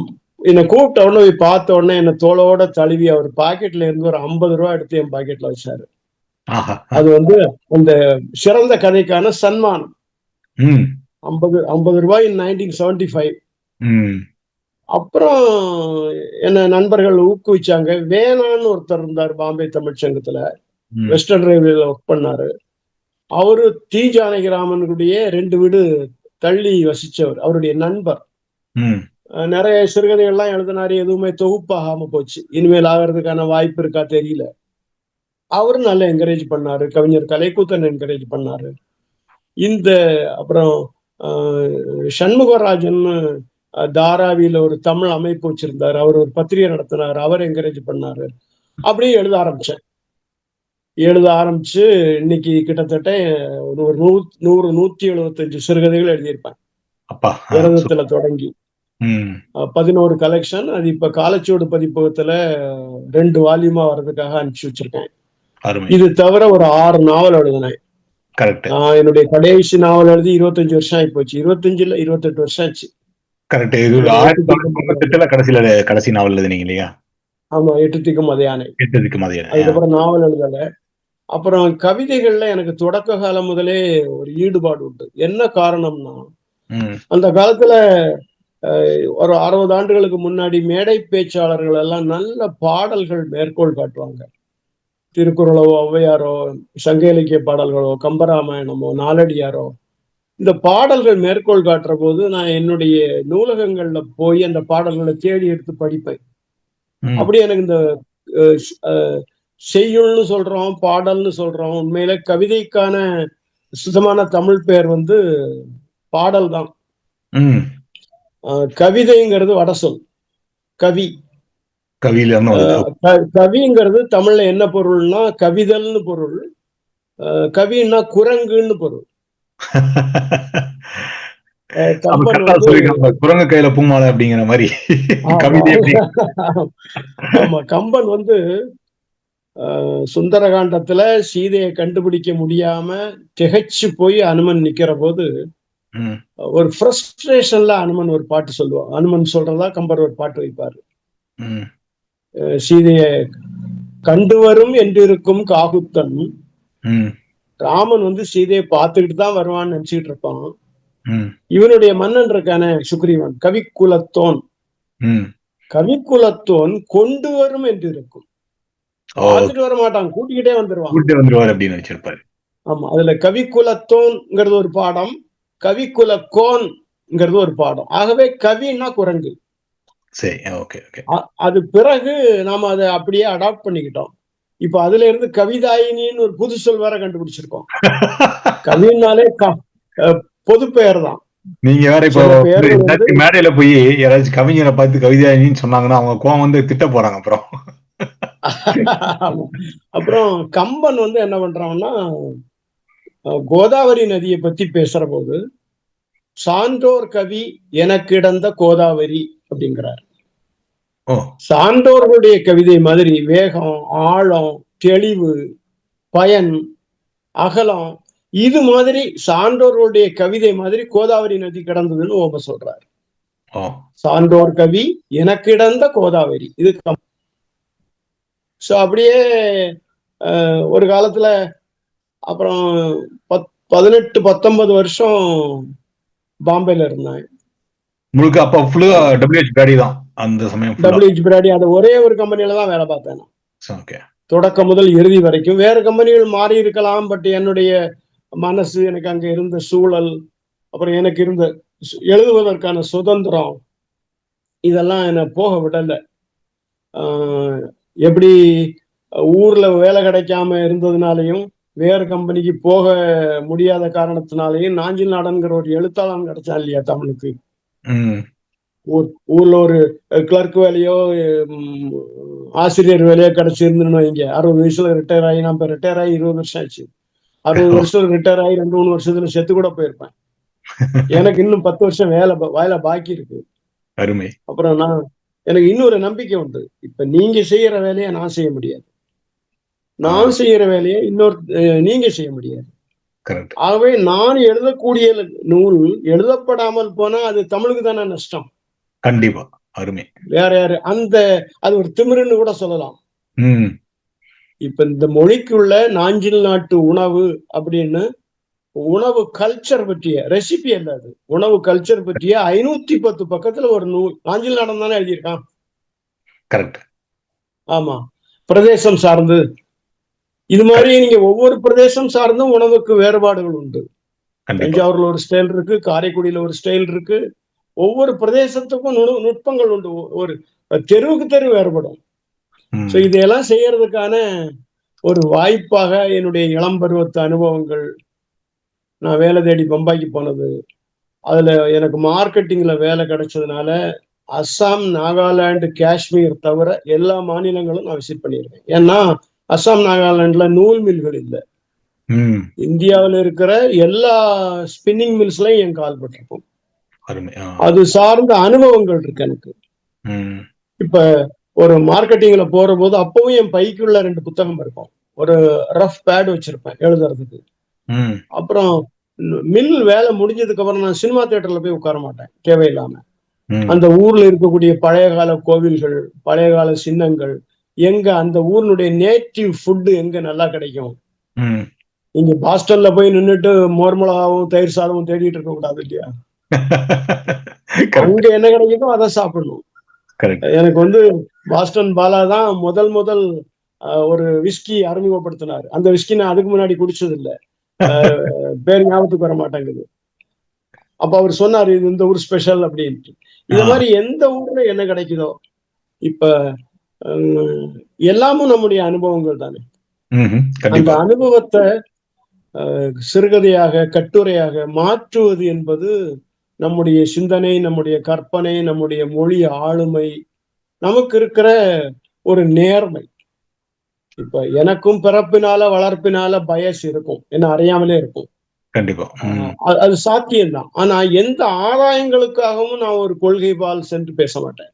என்னை கூப்பிட்ட உடனே போய் பார்த்த உடனே என்னை தோளோட தழுவி அவர் பாக்கெட்ல இருந்து ஒரு 50 ரூபாய் எடுத்து என் பாக்கெட்ல வச்சாரு. அது வந்து அந்த சிறந்த கதைக்கான சன்மானம். 50 ரூபாய் 1975. அப்புறம் என்ன நண்பர்கள் ஊக்குவிச்சாங்க. வேணான்னு ஒருத்தர் இருந்தார் பாம்பே தமிழ்ச்சங்கத்துல, வெஸ்டர்ன் ரயில்வேல ஒர்க் பண்ணாரு. அவரு டி. ஜானகிராமனுடைய 2 வீடு தள்ளி வசிச்சவர், அவருடைய நண்பர். நிறைய சிறுகதைகள்லாம் எழுதினாரு, எதுவுமே தொகுப்பாகாம போச்சு. இனிமேல் ஆகிறதுக்கான வாய்ப்பு இருக்கா தெரியல. அவரு நல்லா என்கரேஜ் பண்ணாரு. கவிஞர் கலைக்கூத்தன் என்கரேஜ் பண்ணாரு. இந்த அப்புறம் சண்முகராஜன் தாராவியில ஒரு தமிழ் அமைப்பு வச்சிருந்தாரு, அவர் ஒரு பத்திரிகை நடத்தினார், அவர் என்கரேஜ் பண்ணாரு. அப்படியே எழுத ஆரம்பிச்சு இன்னைக்கு கிட்டத்தட்ட ஒரு 100-175 சிறுகதைகள் எழுதியிருப்பேன். விரதத்துல தொடங்கி 11 கலெக்ஷன். அது இப்ப காலச்சுவடு பதிப்பகத்துல 2 வால்யூமா வர்றதுக்காக அனுப்பிச்சு வச்சிருக்கேன். இது தவிர ஒரு 6 நாவல் எழுதினேன். என்னுடைய கடைசி நாவல் எழுதி 25 வருஷம் ஆகி போச்சு. 28 வருஷம் ஆச்சு. கடைசி நாவல் எழுதினீங்க இல்லையா? ஆமா, 8 திக்கும் மதியானை. அதுக்கப்புறம் நாவல் எழுதல. அப்புறம் கவிதைகள்ல எனக்கு தொடக்க காலம் முதலே ஒரு ஈடுபாடு உண்டு. என்ன காரணம்னா, அந்த காலத்துல ஒரு 60 ஆண்டுகளுக்கு முன்னாடி மேடை பேச்சாளர்கள் எல்லாம் நல்ல பாடல்கள் மேற்கோள் காட்டுவாங்க. திருக்குறளோ, ஔவையாரோ, சங்க இலக்கிய பாடல்களோ, கம்பராமாயணமோ, நாலடியாரோ, இந்த பாடல்கள் மேற்கோள் காட்டுற போது நான் என்னுடைய நூலகங்கள்ல போய் அந்த பாடல்களை தேடி எடுத்து படிப்பேன். அப்படி எனக்கு இந்த செய்யுள்னு சொல்றோம், பாடல்னு சொல்றோம், உண்மையில கவிதைக்கான சுத்தமான தமிழ் பெயர் வந்து பாடல் தான். கவிதைங்கிறது வட சொல். கவிங்கிறது தமிழ்ல என்ன பொருள்னா கவிதல்னு பொருள். கவின்னா குரங்குன்னு பொருள். குரங்கு கையில பூமாலை அப்படிங்கிற மாதிரி. ஆமா, கம்பன் வந்து சுந்தரகாண்டத்துல சீதையை கண்டுபிடிக்க முடியாம திகைச்சு போய் அனுமன் நிக்கிற போது ஒரு ஃப்ரஸ்ட்ரேஷன்ல அனுமன் ஒரு பாட்டு சொல்லுவான். அனுமன் சொல்றதா கம்பர் ஒரு பாட்டு வைப்பாரு. சீதையை கண்டு வரும் என்றிருக்கும் காகுத்தன். ராமன் வந்து சீதையை பார்த்துக்கிட்டு தான் வருவான்னு நினைச்சுக்கிட்டு இருப்பான். இவனுடைய மன்னன் இருக்கான சுக்ரீவன், கவிக்குலத்தோன் கொண்டு வரும் என்று இருக்கும். பார்த்துட்டு வர மாட்டான், கூட்டிக்கிட்டே வந்துருவான் அப்படின்னு வச்சிருப்பாரு. ஆமா, அதுல கவிக்குலத்தோன்ங்கிறது ஒரு பாடம், கவிக்குலக்கோன் குரங்குங்கிறது ஒரு பாடம். ஆகவே கவின்னா குரங்கு. சரி. Okay, okay. அது பிறகு நாம அதை அப்படியே அடாப்ட் பண்ணிக்கிட்டோம். இப்ப அதுல இருந்து கவிதாயினின்னு ஒரு புது சொல் வேற கண்டுபிடிச்சிருக்கோம். கவின்னாலே பொது பெயர் தான். நீங்க வேற இப்போ சில பேர்கள் வந்து மேடையில போய் யாராச்சும் கவிஞரை பார்த்து கவிதாயினின்னு சொன்னாங்கன்னா அவங்க கோவம் வந்து திட்ட போறாங்க அப்புறம். அப்புறம் கம்பன் வந்து என்ன பண்றான்னா, கோதாவரி நதியை பத்தி பேசுற போது சான்றோர் கவி எனக்கிடந்த கோதாவரி அப்படிங்கிறார். சான்றோர்களுடைய கவிதை மாதிரி வேகம், ஆழம், தெளிவு, பயன், அகலம் இது மாதிரி சான்றோர்களுடைய கவிதை மாதிரி கோதாவரி நதி கிடந்ததுன்னு ஓம சொல்றாரு. சான்றோர் கவி எனக்கிடந்த கோதாவரி இது. சோ அப்படியே ஒரு காலத்துல அப்புறம் 18-19 வருஷம் பாம்பேல இருந்தேன். முழுக்க அப்ப ஃபுல்லா WH பிராடி தான் அந்த சமயம். WH பிராடி அது ஒரே ஒரு கம்பெனில தான் வேலை பார்த்தேன். ஓகே. தொடக்கம் முதல் இறுதி வரைக்கும். வேற கம்பெனிகள் மாறி இருக்கலாம், பட் என்னுடைய மனசு, எனக்கு அங்க இருந்த சூழல், அப்புறம் எனக்கு இருந்த எழுதுவதற்கான சுதந்திரம், இதெல்லாம் என்ன போக விடல. எப்படி ஊர்ல வேலை கிடைக்காம இருந்ததுனாலையும் வேறு கம்பெனிக்கு போக முடியாத காரணத்தினாலையும் நாஞ்சில் நாடன்கிற ஒரு எழுத்தாளன் கிடைச்சா இல்லையா தமிழுக்கு. ஊர்ல ஒரு கிளர்க் வேலையோ ஆசிரியர் வேலையோ கிடைச்சிருந்துன்னு வைங்க, 60 வயசுல ரிட்டையர் ஆகி, நான் இப்ப ரிட்டையர் ஆகி 20 வருஷம் ஆச்சு. 60 வருஷம் ரிட்டையர் ஆகி 2-3 வருஷத்துல செத்து கூட போயிருப்பேன். எனக்கு இன்னும் 10 வருஷம் வேலை பாக்கி இருக்கு. அருமை. அப்புறம் எனக்கு இன்னொரு நம்பிக்கை உண்டு. இப்ப நீங்க செய்யற வேலையை நான் செய்ய முடியாது, நான் செய்யற வேலையை நீங்க செய்ய முடியாது. ஆகவே நான் எழுதக்கூடிய நூல் எழுதப்படாமல் போனா அது தமிழுக்கு தானே நஷ்டம். கண்டிப்பா. அருமை. வேற யாரு அது ஒரு திமிருன்னு கூட சொல்லலாம். இப்ப இந்த மொழிக்குள்ள நாஞ்சில் நாட்டு உணவு அப்படின்னு உணவு கல்ச்சர் பற்றிய ரெசிபி அல்ல, அது உணவு கல்ச்சர் பற்றிய 510 பக்கத்துல ஒரு நூல் நாஞ்சில் நாடன் தானே எழுதியிருக்கான். கரெக்ட். ஆமா. பிரதேசம் சார்ந்து இது மாதிரி நீங்க ஒவ்வொரு பிரதேசம் சார்ந்தும் உணவுக்கு வேறுபாடுகள் உண்டு. தஞ்சாவூர்ல ஒரு ஸ்டைல் இருக்கு, காரைக்குடியில ஒரு ஸ்டைல் இருக்கு. ஒவ்வொரு பிரதேசத்துக்கும் நுட்பங்கள் உண்டு. ஒரு தெருவுக்கு தெரு வேறுபடும். சோ இதையெல்லாம் செய்யறதுக்கான ஒரு வாய்ப்பாக என்னுடைய இளம் பருவத்து அனுபவங்கள், நான் வேலை தேடி பம்பாய்க்கு போனது, அதுல எனக்கு மார்க்கெட்டிங்ல வேலை கிடைச்சதுனால அஸ்ஸாம், நாகாலாந்து, காஷ்மீர் தவிர எல்லா மாநிலங்களும் நான் விசிட் பண்ணியிருக்கேன். ஏன்னா அஸ்ஸாம், நாகாலாந்துல நூல் மில்கள் இல்லை. இந்தியாவில் இருக்கிற எல்லா ஸ்பின்னிங் மில்ஸ்லயும் என் கால் பட்டிருக்கும். அது சார்ந்த அனுபவங்கள் இருக்கு எனக்கு. இப்ப ஒரு மார்க்கெட்டிங்ல போற போது அப்பவும் என் பைக்குள்ள 2 புத்தகம் இருக்கும். ஒரு ரஃப் பேட் வச்சிருப்பேன் எழுதுறதுக்கு. அப்புறம் மில் வேலை முடிஞ்சதுக்கு அப்புறம் நான் சினிமா தியேட்டர்ல போய் உட்கார மாட்டேன் தேவையில்லாம. அந்த ஊர்ல இருக்கக்கூடிய பழைய கால கோவில்கள், பழைய கால சின்னங்கள், எங்க அந்த ஊரினுடைய நேட்டிவ் ஃபுட்டு எங்க நல்லா கிடைக்கும். இங்க பாஸ்டன்ல போய் நின்றுட்டு மோர் மிளகாவும் தயிர் சாதமும் தேடிட்டு இருக்க கூடாது இல்லையா. அங்க என்ன கிடைக்குதோ அதை சாப்பிடணும். எனக்கு வந்து பாஸ்டன் பாலா தான் முதல் ஒரு விஸ்கி அறிமுகப்படுத்தினாரு. அந்த விஸ்கி நான் அதுக்கு முன்னாடி குடிச்சது இல்லை, பேர் ஞாபகத்துக்கு வர மாட்டேங்குது. அப்ப அவர் சொன்னாரு இது இந்த ஊர் ஸ்பெஷல் அப்படின்ட்டு. இது மாதிரி எந்த ஊர்ல என்ன கிடைக்குதோ, இப்ப எல்லாமும் நம்முடைய அனுபவங்கள் தானே. அந்த அனுபவத்தை சிறுகதையாக, கட்டுரையாக மாற்றுவது என்பது நம்முடைய சிந்தனை, நம்முடைய கற்பனை, நம்முடைய மொழி ஆளுமை, நமக்கு இருக்கிற ஒரு நேர்மை. இப்ப எனக்கும் பிறப்பினால வளர்ப்பினால பயஸ் இருக்கும், என்ன அறியாமலே இருக்கும். கண்டிப்பா அது சாத்தியம்தான். ஆனா எந்த ஆதாயங்களுக்காகவும் நான் ஒரு கொள்கை பால் சென்று பேச மாட்டேன்.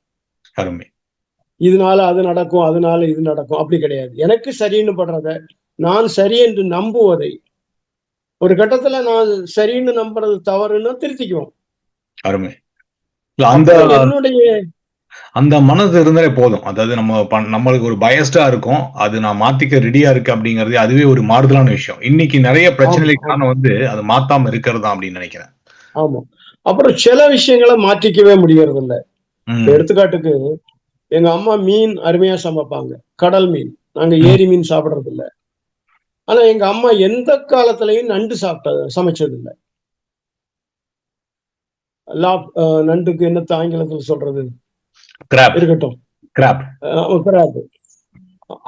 இதனால அது நடக்கும், அதனால இது நடக்கும், அப்படி கிடையாது. எனக்கு சரின்னு படுறத, நான் சரி என்று நம்புவதை, ஒரு கட்டத்துல நான் சரின்னு நம்புறது தவறுன்னு திருத்திக்குவோம். அருமை. அந்த மனது இருந்தாலே போதும். அதாவது நம்மளுக்கு ஒரு பயஸ்டா இருக்கும், அது நான் மாத்திக்க ரெடியா இருக்கு அப்படிங்கறது அதுவே ஒரு மாறுதலான விஷயம். இன்னைக்கு நிறைய பிரச்சனைகளுக்கு காரணம் வந்து அது மாத்தாம இருக்கிறது தான் அப்படின்னு நினைக்கிறேன். ஆமா. அப்புறம் சில விஷயங்களை மாற்றிக்கவே முடியறது இல்லை. எடுத்துக்காட்டுக்கு எங்க அம்மா மீன் அருமையா சமைப்பாங்க, கடல் மீன். நாங்க ஏரி மீன் சாப்பிடறது இல்லை. ஆனா எங்க அம்மா எந்த காலத்திலையும் நண்டு சமைச்சது இல்லை. நண்டுக்கு என்னத்த ஆங்கிலத்தில் சொல்றது கிராப் இருக்கட்டும். கிராப் வராது.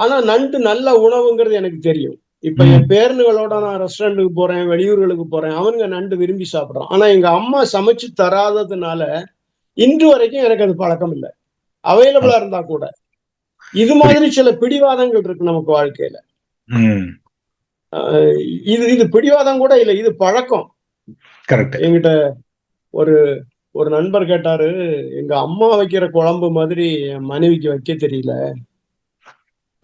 ஆனா நண்டு நல்ல உணவுங்கிறது எனக்கு தெரியும். இப்ப என் பேரனுகளோட நான் ரெஸ்டாரண்ட்டுக்கு போறேன், வெளியூர்களுக்கு போறேன். அவனுங்க நண்டு விரும்பி சாப்பிடுறான். ஆனா எங்க அம்மா சமைச்சு தராததுனால இன்று வரைக்கும் எனக்கு அது பழக்கம் இல்லை. அவைலபிளா இருந்தா கூட. இது மாதிரி சில பிடிவாதங்கள் இருக்கு நமக்கு வாழ்க்கையில. அஹ் இது இது பிடிவாதம் கூட இல்லை, இது பழக்கம். கரெக்ட். என்கிட்ட ஒரு ஒரு நண்பர் கேட்டாரு, எங்க அம்மா வைக்கிற குழம்பு மாதிரி என் மனைவிக்கு வைக்க தெரியல.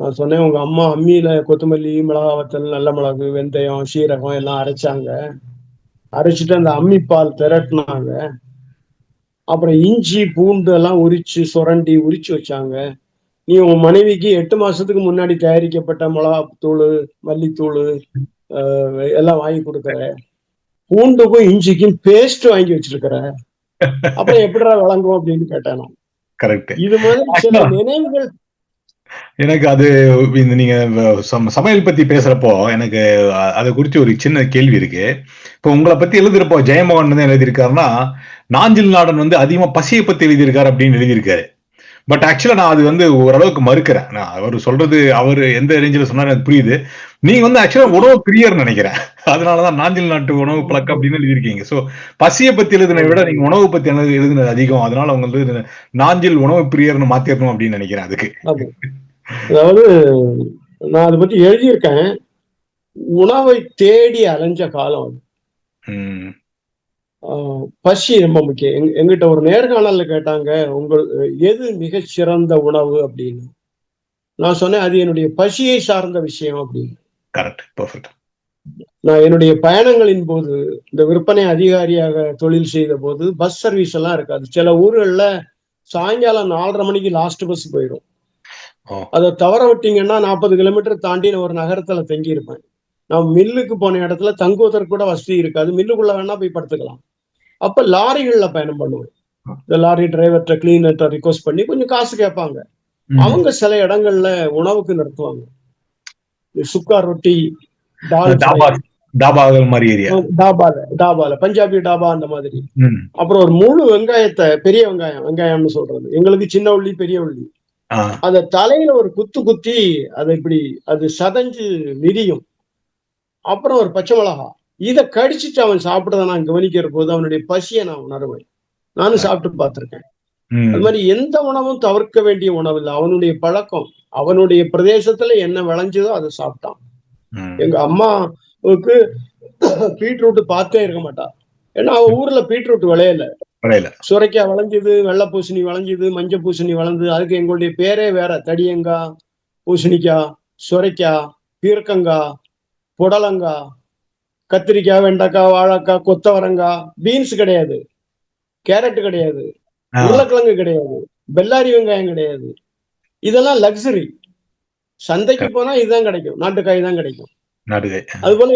நான் சொன்னேன், உங்க அம்மா அம்மியில கொத்தமல்லி, மிளகா வத்தல், நல்ல மிளகு, வெந்தயம், சீரகம் எல்லாம் அரைச்சாங்க. அரைச்சிட்டு அந்த அம்மி பால் திரட்டினாங்க. அப்புறம் இஞ்சி பூண்டு எல்லாம் உரிச்சு சுரண்டி உரிச்சு வச்சாங்க. நீ உன் மனைவிக்கு 8 மாசத்துக்கு முன்னாடி தயாரிக்கப்பட்ட மிளகாத்தூள், மல்லித்தூள் எல்லாம் வாங்கி கொடுக்குற. பூண்டுக்கும் இஞ்சிக்கும் பேஸ்ட் வாங்கி வச்சிருக்கிற. அப்புறம் எப்படிடா விளங்கும் அப்படின்னு கேட்டேன் நான். கரெக்ட். இது மாதிரி சில நினைவுகள். எனக்கு அது நீங்க சமையல் பத்தி பேசுறப்போ எனக்கு அதை குறித்து ஒரு சின்ன கேள்வி இருக்கு. இப்போ உங்களை பத்தி எழுதுறப்போ ஜெயமோகன் வந்து எழுதியிருக்காருன்னா, நாஞ்சில் நாடன் வந்து அதிகமா பசியை பத்தி எழுதியிருக்காரு அப்படின்னு எழுதியிருக்காரு. பட் ஆக்சுவலா நான் அது வந்து ஓரளவுக்கு மறுக்கிறேன். நான் அவர் சொல்றது அவர் எந்த ரேஞ்சில் சொன்னாரு எனக்கு புரியுது. நீங்க வந்து ஆக்சுவலா உணவு பிரியர்னு நினைக்கிறேன். அதனாலதான் நாஞ்சில் நாட்டு உணவு பழக்கம் அப்படின்னு எழுதியிருக்கீங்க. சோ பசியை பத்தி எழுதுனதை விட நீங்க உணவு பத்தி எழுதுனது அதிகம். அதனால அவங்க வந்து நாஞ்சில் உணவு பிரியர்னு மாத்திரணும் அப்படின்னு நினைக்கிறேன். அதுக்கு அதாவது நான் அதை பத்தி எழுதியிருக்கேன். உணவை தேடி அலைஞ்ச காலம் அது. பசி ரொம்ப முக்கியம். எங்கிட்ட ஒரு நேர்காணல்ல கேட்டாங்க, எது மிகச் சிறந்த உணவு அப்படின்னு. நான் சொன்னேன், அது என்னுடைய பசியை சார்ந்த விஷயம் அப்படின்னு. Correct, perfect. நான் என்னுடைய பயணங்களின் போது, இந்த விற்பனை அதிகாரியாக தொழில் செய்த போது பஸ் சர்வீஸ் எல்லாம் இருக்காது. சில ஊர்கள்ல சாயங்காலம் 4:30 மணிக்கு லாஸ்ட் பஸ் போயிடும். அதை தவற விட்டீங்கன்னா 40 கிலோமீட்டர் தாண்டி ஒரு நகரத்துல தங்கி இருப்பேன். நான் மில்லுக்கு போன இடத்துல தங்குவதற்கு கூட வசதி இருக்காது. மில்லுக்குள்ள வேணா போய் படுத்துக்கலாம். அப்ப லாரிகள்ல பயணம் பண்ணுவேன். இந்த லாரி டிரைவர்கிட்ட கிளீனர்கிட்ட ரிக்வஸ்ட் பண்ணி கொஞ்சம் காசு கேட்பாங்க. அவங்க சில இடங்கள்ல உணவுக்கு நிறுத்துவாங்க. சுக்கா ரொட்டி, டாபால பஞ்சாபி டாபா அந்த மாதிரி. அப்புறம் ஒரு முழு வெங்காயத்தை, பெரிய வெங்காயம்னு சொல்றது, எங்களுக்கு சின்ன உள்ளி பெரிய உள்ளி, அத தலையில ஒரு குத்து குத்தி அதை இப்படி அது சதைஞ்சு விரியும். அப்புறம் ஒரு பச்சை மிளகா, இதை கடிச்சிட்டு அவன் சாப்பிடுறத நான் கவனிக்கிற போது அவனுடைய பசியை நான் உணர்வேன். நானும் சாப்பிட்டு பார்த்திருக்கேன். அது மாதிரி எந்த உணவும் தவிர்க்க வேண்டிய உணவு இல்லை. அவனுடைய பழக்கம், அவனுடைய பிரதேசத்துல என்ன விளைஞ்சதோ அதை சாப்பிட்டான். எங்க அம்மாவுக்கு பீட்ரூட் பார்த்தே இருக்க மாட்டா. ஏன்னா அவ ஊர்ல பீட்ரூட் விளையல. சுரைக்காய் விளைஞ்சது, வெள்ளை பூசணி விளைஞ்சது, மஞ்சள் பூசணி வளர்ந்து, அதுக்கு எங்களுடைய பேரே வேற. தடியங்காய், பூசணிக்காய், சுரைக்காய், பீர்க்கங்காய், புடலங்காய், கத்திரிக்காய், வெண்டைக்காய், வாழைக்காய், கொத்தவரங்காய், பீன்ஸ் கிடையாது, கேரட் கிடையாது, உருளைக்கிழங்கு கிடையாது, பெல்லாரி வெங்காயம் கிடையாது. இதெல்லாம் லக்ஸரி. சந்தைக்கு போனா இதுதான் கிடைக்கும், நாட்டுக்காய் தான் கிடைக்கும். அது போல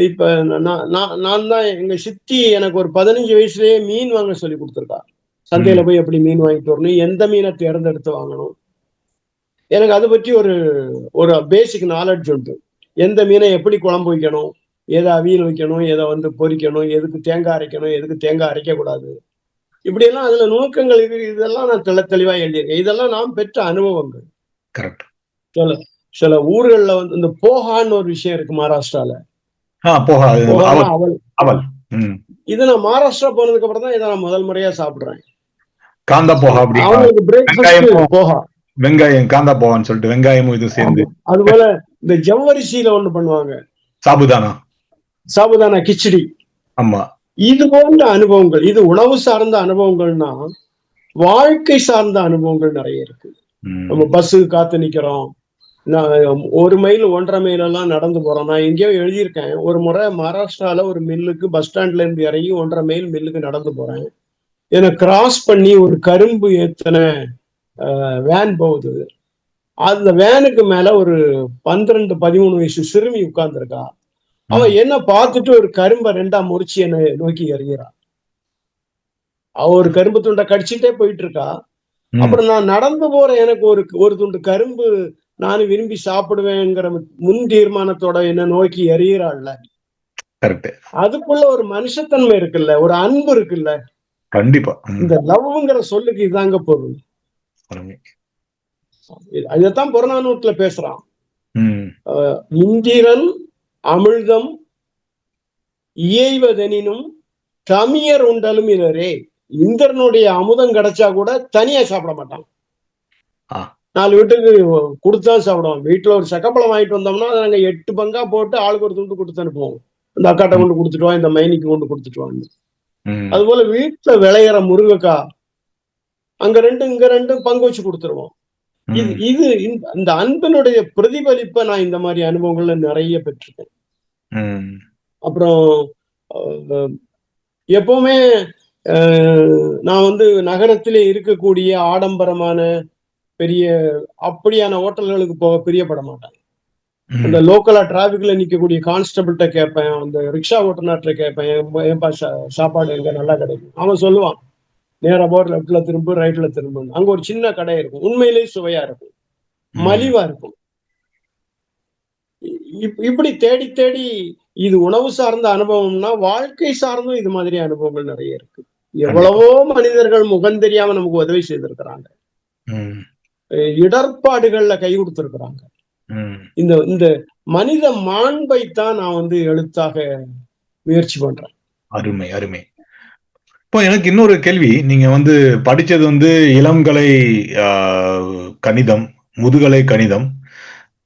இப்ப நான் தான், எங்க சித்தி எனக்கு ஒரு 15 வயசுலயே மீன் வாங்க சொல்லி கொடுத்துருக்கா. சந்தையில போய் எப்படி மீன் வாங்கிட்டு வரணும், எந்த மீனை தேர்ந்தெடுத்து வாங்கணும். எனக்கு அதை பற்றி ஒரு பேசிக் நாலேஜ் உண்டு. எந்த மீனை எப்படி குழம்பு வைக்கணும், எதை அவியல் வைக்கணும், எதை வந்து பொரிக்கணும், எதுக்கு தேங்காய் அரைக்கணும், எதுக்கு தேங்காய் அரைக்க கூடாது, இப்படி எல்லாம் அதுல நுணுக்கங்கள் இருக்கு. இதெல்லாம் நான் தெளிவா எழுதியிருக்கேன். இதெல்லாம் நான் பெற்ற அனுபவங்கள். சில ஊர்கள்ல வந்து இந்த போகான்னு ஒரு விஷயம் இருக்கு மகாராஷ்டிரால. இது நான் மகாராஷ்டிரா போனதுக்கு அப்புறம் தான் இதை நான் முதல் முறையா சாப்பிடுறேன். காந்தா போகா, போகா வெங்காயம், காந்தா போகான்னு சொல்லிட்டு வெங்காயமும் இது சேர்ந்து. அது போல இந்த ஜவ்வரிசியில ஒண்ணு பண்ணுவாங்க, சாபுதானா கிச்சடி. ஆமா, இது போன்ற அனுபவங்கள், இது உணவு சார்ந்த அனுபவங்கள்னா வாழ்க்கை சார்ந்த அனுபவங்கள் நிறைய இருக்கு. நம்ம பஸ்ஸுக்கு காத்து நிக்கிறோம், 1 மைல் 1.5 மைல் எல்லாம் நடந்து போறோம். நான் எங்கேயோ எழுதியிருக்கேன், ஒரு முறை மகாராஷ்டிரால ஒரு மில்லுக்கு பஸ் ஸ்டாண்ட்ல இருந்து இறங்கி 1.5 மைல் மில்லுக்கு நடந்து போறேன். என்னை கிராஸ் பண்ணி ஒரு கரும்பு ஏத்தன வேன் போகுது. அந்த வேனுக்கு மேல ஒரு 12-13 வயசு சிறுமி உட்கார்ந்துருக்கா. அவன் என்ன பார்த்துட்டு ஒரு கரும்பை 2ஆ முறிச்சு என்னை நோக்கி எறிகிறான். அவ ஒரு கரும்பு துண்டை கடிச்சிட்டே போயிட்டு இருக்கா. அப்புறம் நான் நடந்து போற எனக்கு ஒரு துண்டு கரும்பு நானும் விரும்பி சாப்பிடுவேங்கிற முன் தீர்மானத்தோட என்ன நோக்கி எறிகிறாள்ல, அதுக்குள்ள ஒரு மனுஷத்தன்மை இருக்குல்ல, ஒரு அன்பு இருக்குல்ல. கண்டிப்பா. இந்த லவ்ங்கிற சொல்லுக்கு இதாங்க பொருள். அதைத்தான் புறநானூற்றுல பேசுறான். இந்திரன் அமிழ்தம் இயைவதெனினும் தமியர் உண்டலும் இதரே. இந்திரனுடைய அமுதம் கிடைச்சா கூட தனியா சாப்பிட மாட்டான். 4 வீட்டுக்கு கொடுத்துதான் சாப்பிடுவோம். வீட்டுல ஒரு சக்கப்பழம் வாங்கிட்டு வந்தோம்னா நாங்க 8 பங்கா போட்டு ஆளுக்கு ஒரு துண்டு கொடுத்து அனுப்புவோம். இந்த அக்காட்ட கொண்டு கொடுத்துட்டு வா, இந்த மைனிக்கு கொண்டு கொடுத்துட்டு வான்னு. அது போல வீட்டுல விளையிற முருங்கைக்காய் அங்க 2 இங்க 2 பங்கு வச்சு கொடுத்துருவோம். இது இந்த அன்பினுடைய பிரதிபலிப்பை நான் இந்த மாதிரி அனுபவங்கள்ல நிறைய பெற்றிருக்கேன். அப்புறம் எப்பவுமே நான் வந்து நகரத்திலே இருக்கக்கூடிய ஆடம்பரமான பெரிய அப்படியான ஹோட்டல்களுக்கு போக பிரியப்பட மாட்டேன். அந்த லோக்கலா டிராபிக்ல நிக்கக்கூடிய கான்ஸ்டபிள்கிட்ட கேட்பேன், அந்த ரிக்ஷா ஓட்டுநர்கிட்ட கேட்பேன், ஏன்பா சாப்பாடு எங்க நல்லா கிடைக்கும். அவன் சொல்லுவான், நேரா போர் லெப்ட்ல திரும்ப ரைட்ல திரும்ப. அங்க ஒரு சின்ன கடை இருக்கும், உண்மையிலேயே சுவையா இருக்கும், மலிவா இருக்கும். இப்படி தேடி தேடி இது உணவு சார்ந்த அனுபவம்னா வாழ்க்கை சார்ந்தும் இது மாதிரி அனுபவங்கள் நிறைய இருக்கு. எவ்வளவோ மனிதர்கள் முகம் தெரியாம நமக்கு உதவி செய்திருக்கிறாங்க, இடர்பாடுகள்ல கை கொடுத்திருக்கிறாங்க. இந்த மனித மாண்பை தான் நான் வந்து எழுத்தாக முயற்சி பண்றேன். அருமை அருமை. இப்போ எனக்கு இன்னொரு கேள்வி, நீங்க வந்து படிச்சது வந்து இளங்கலை கணிதம், முதுகலை கணிதம்.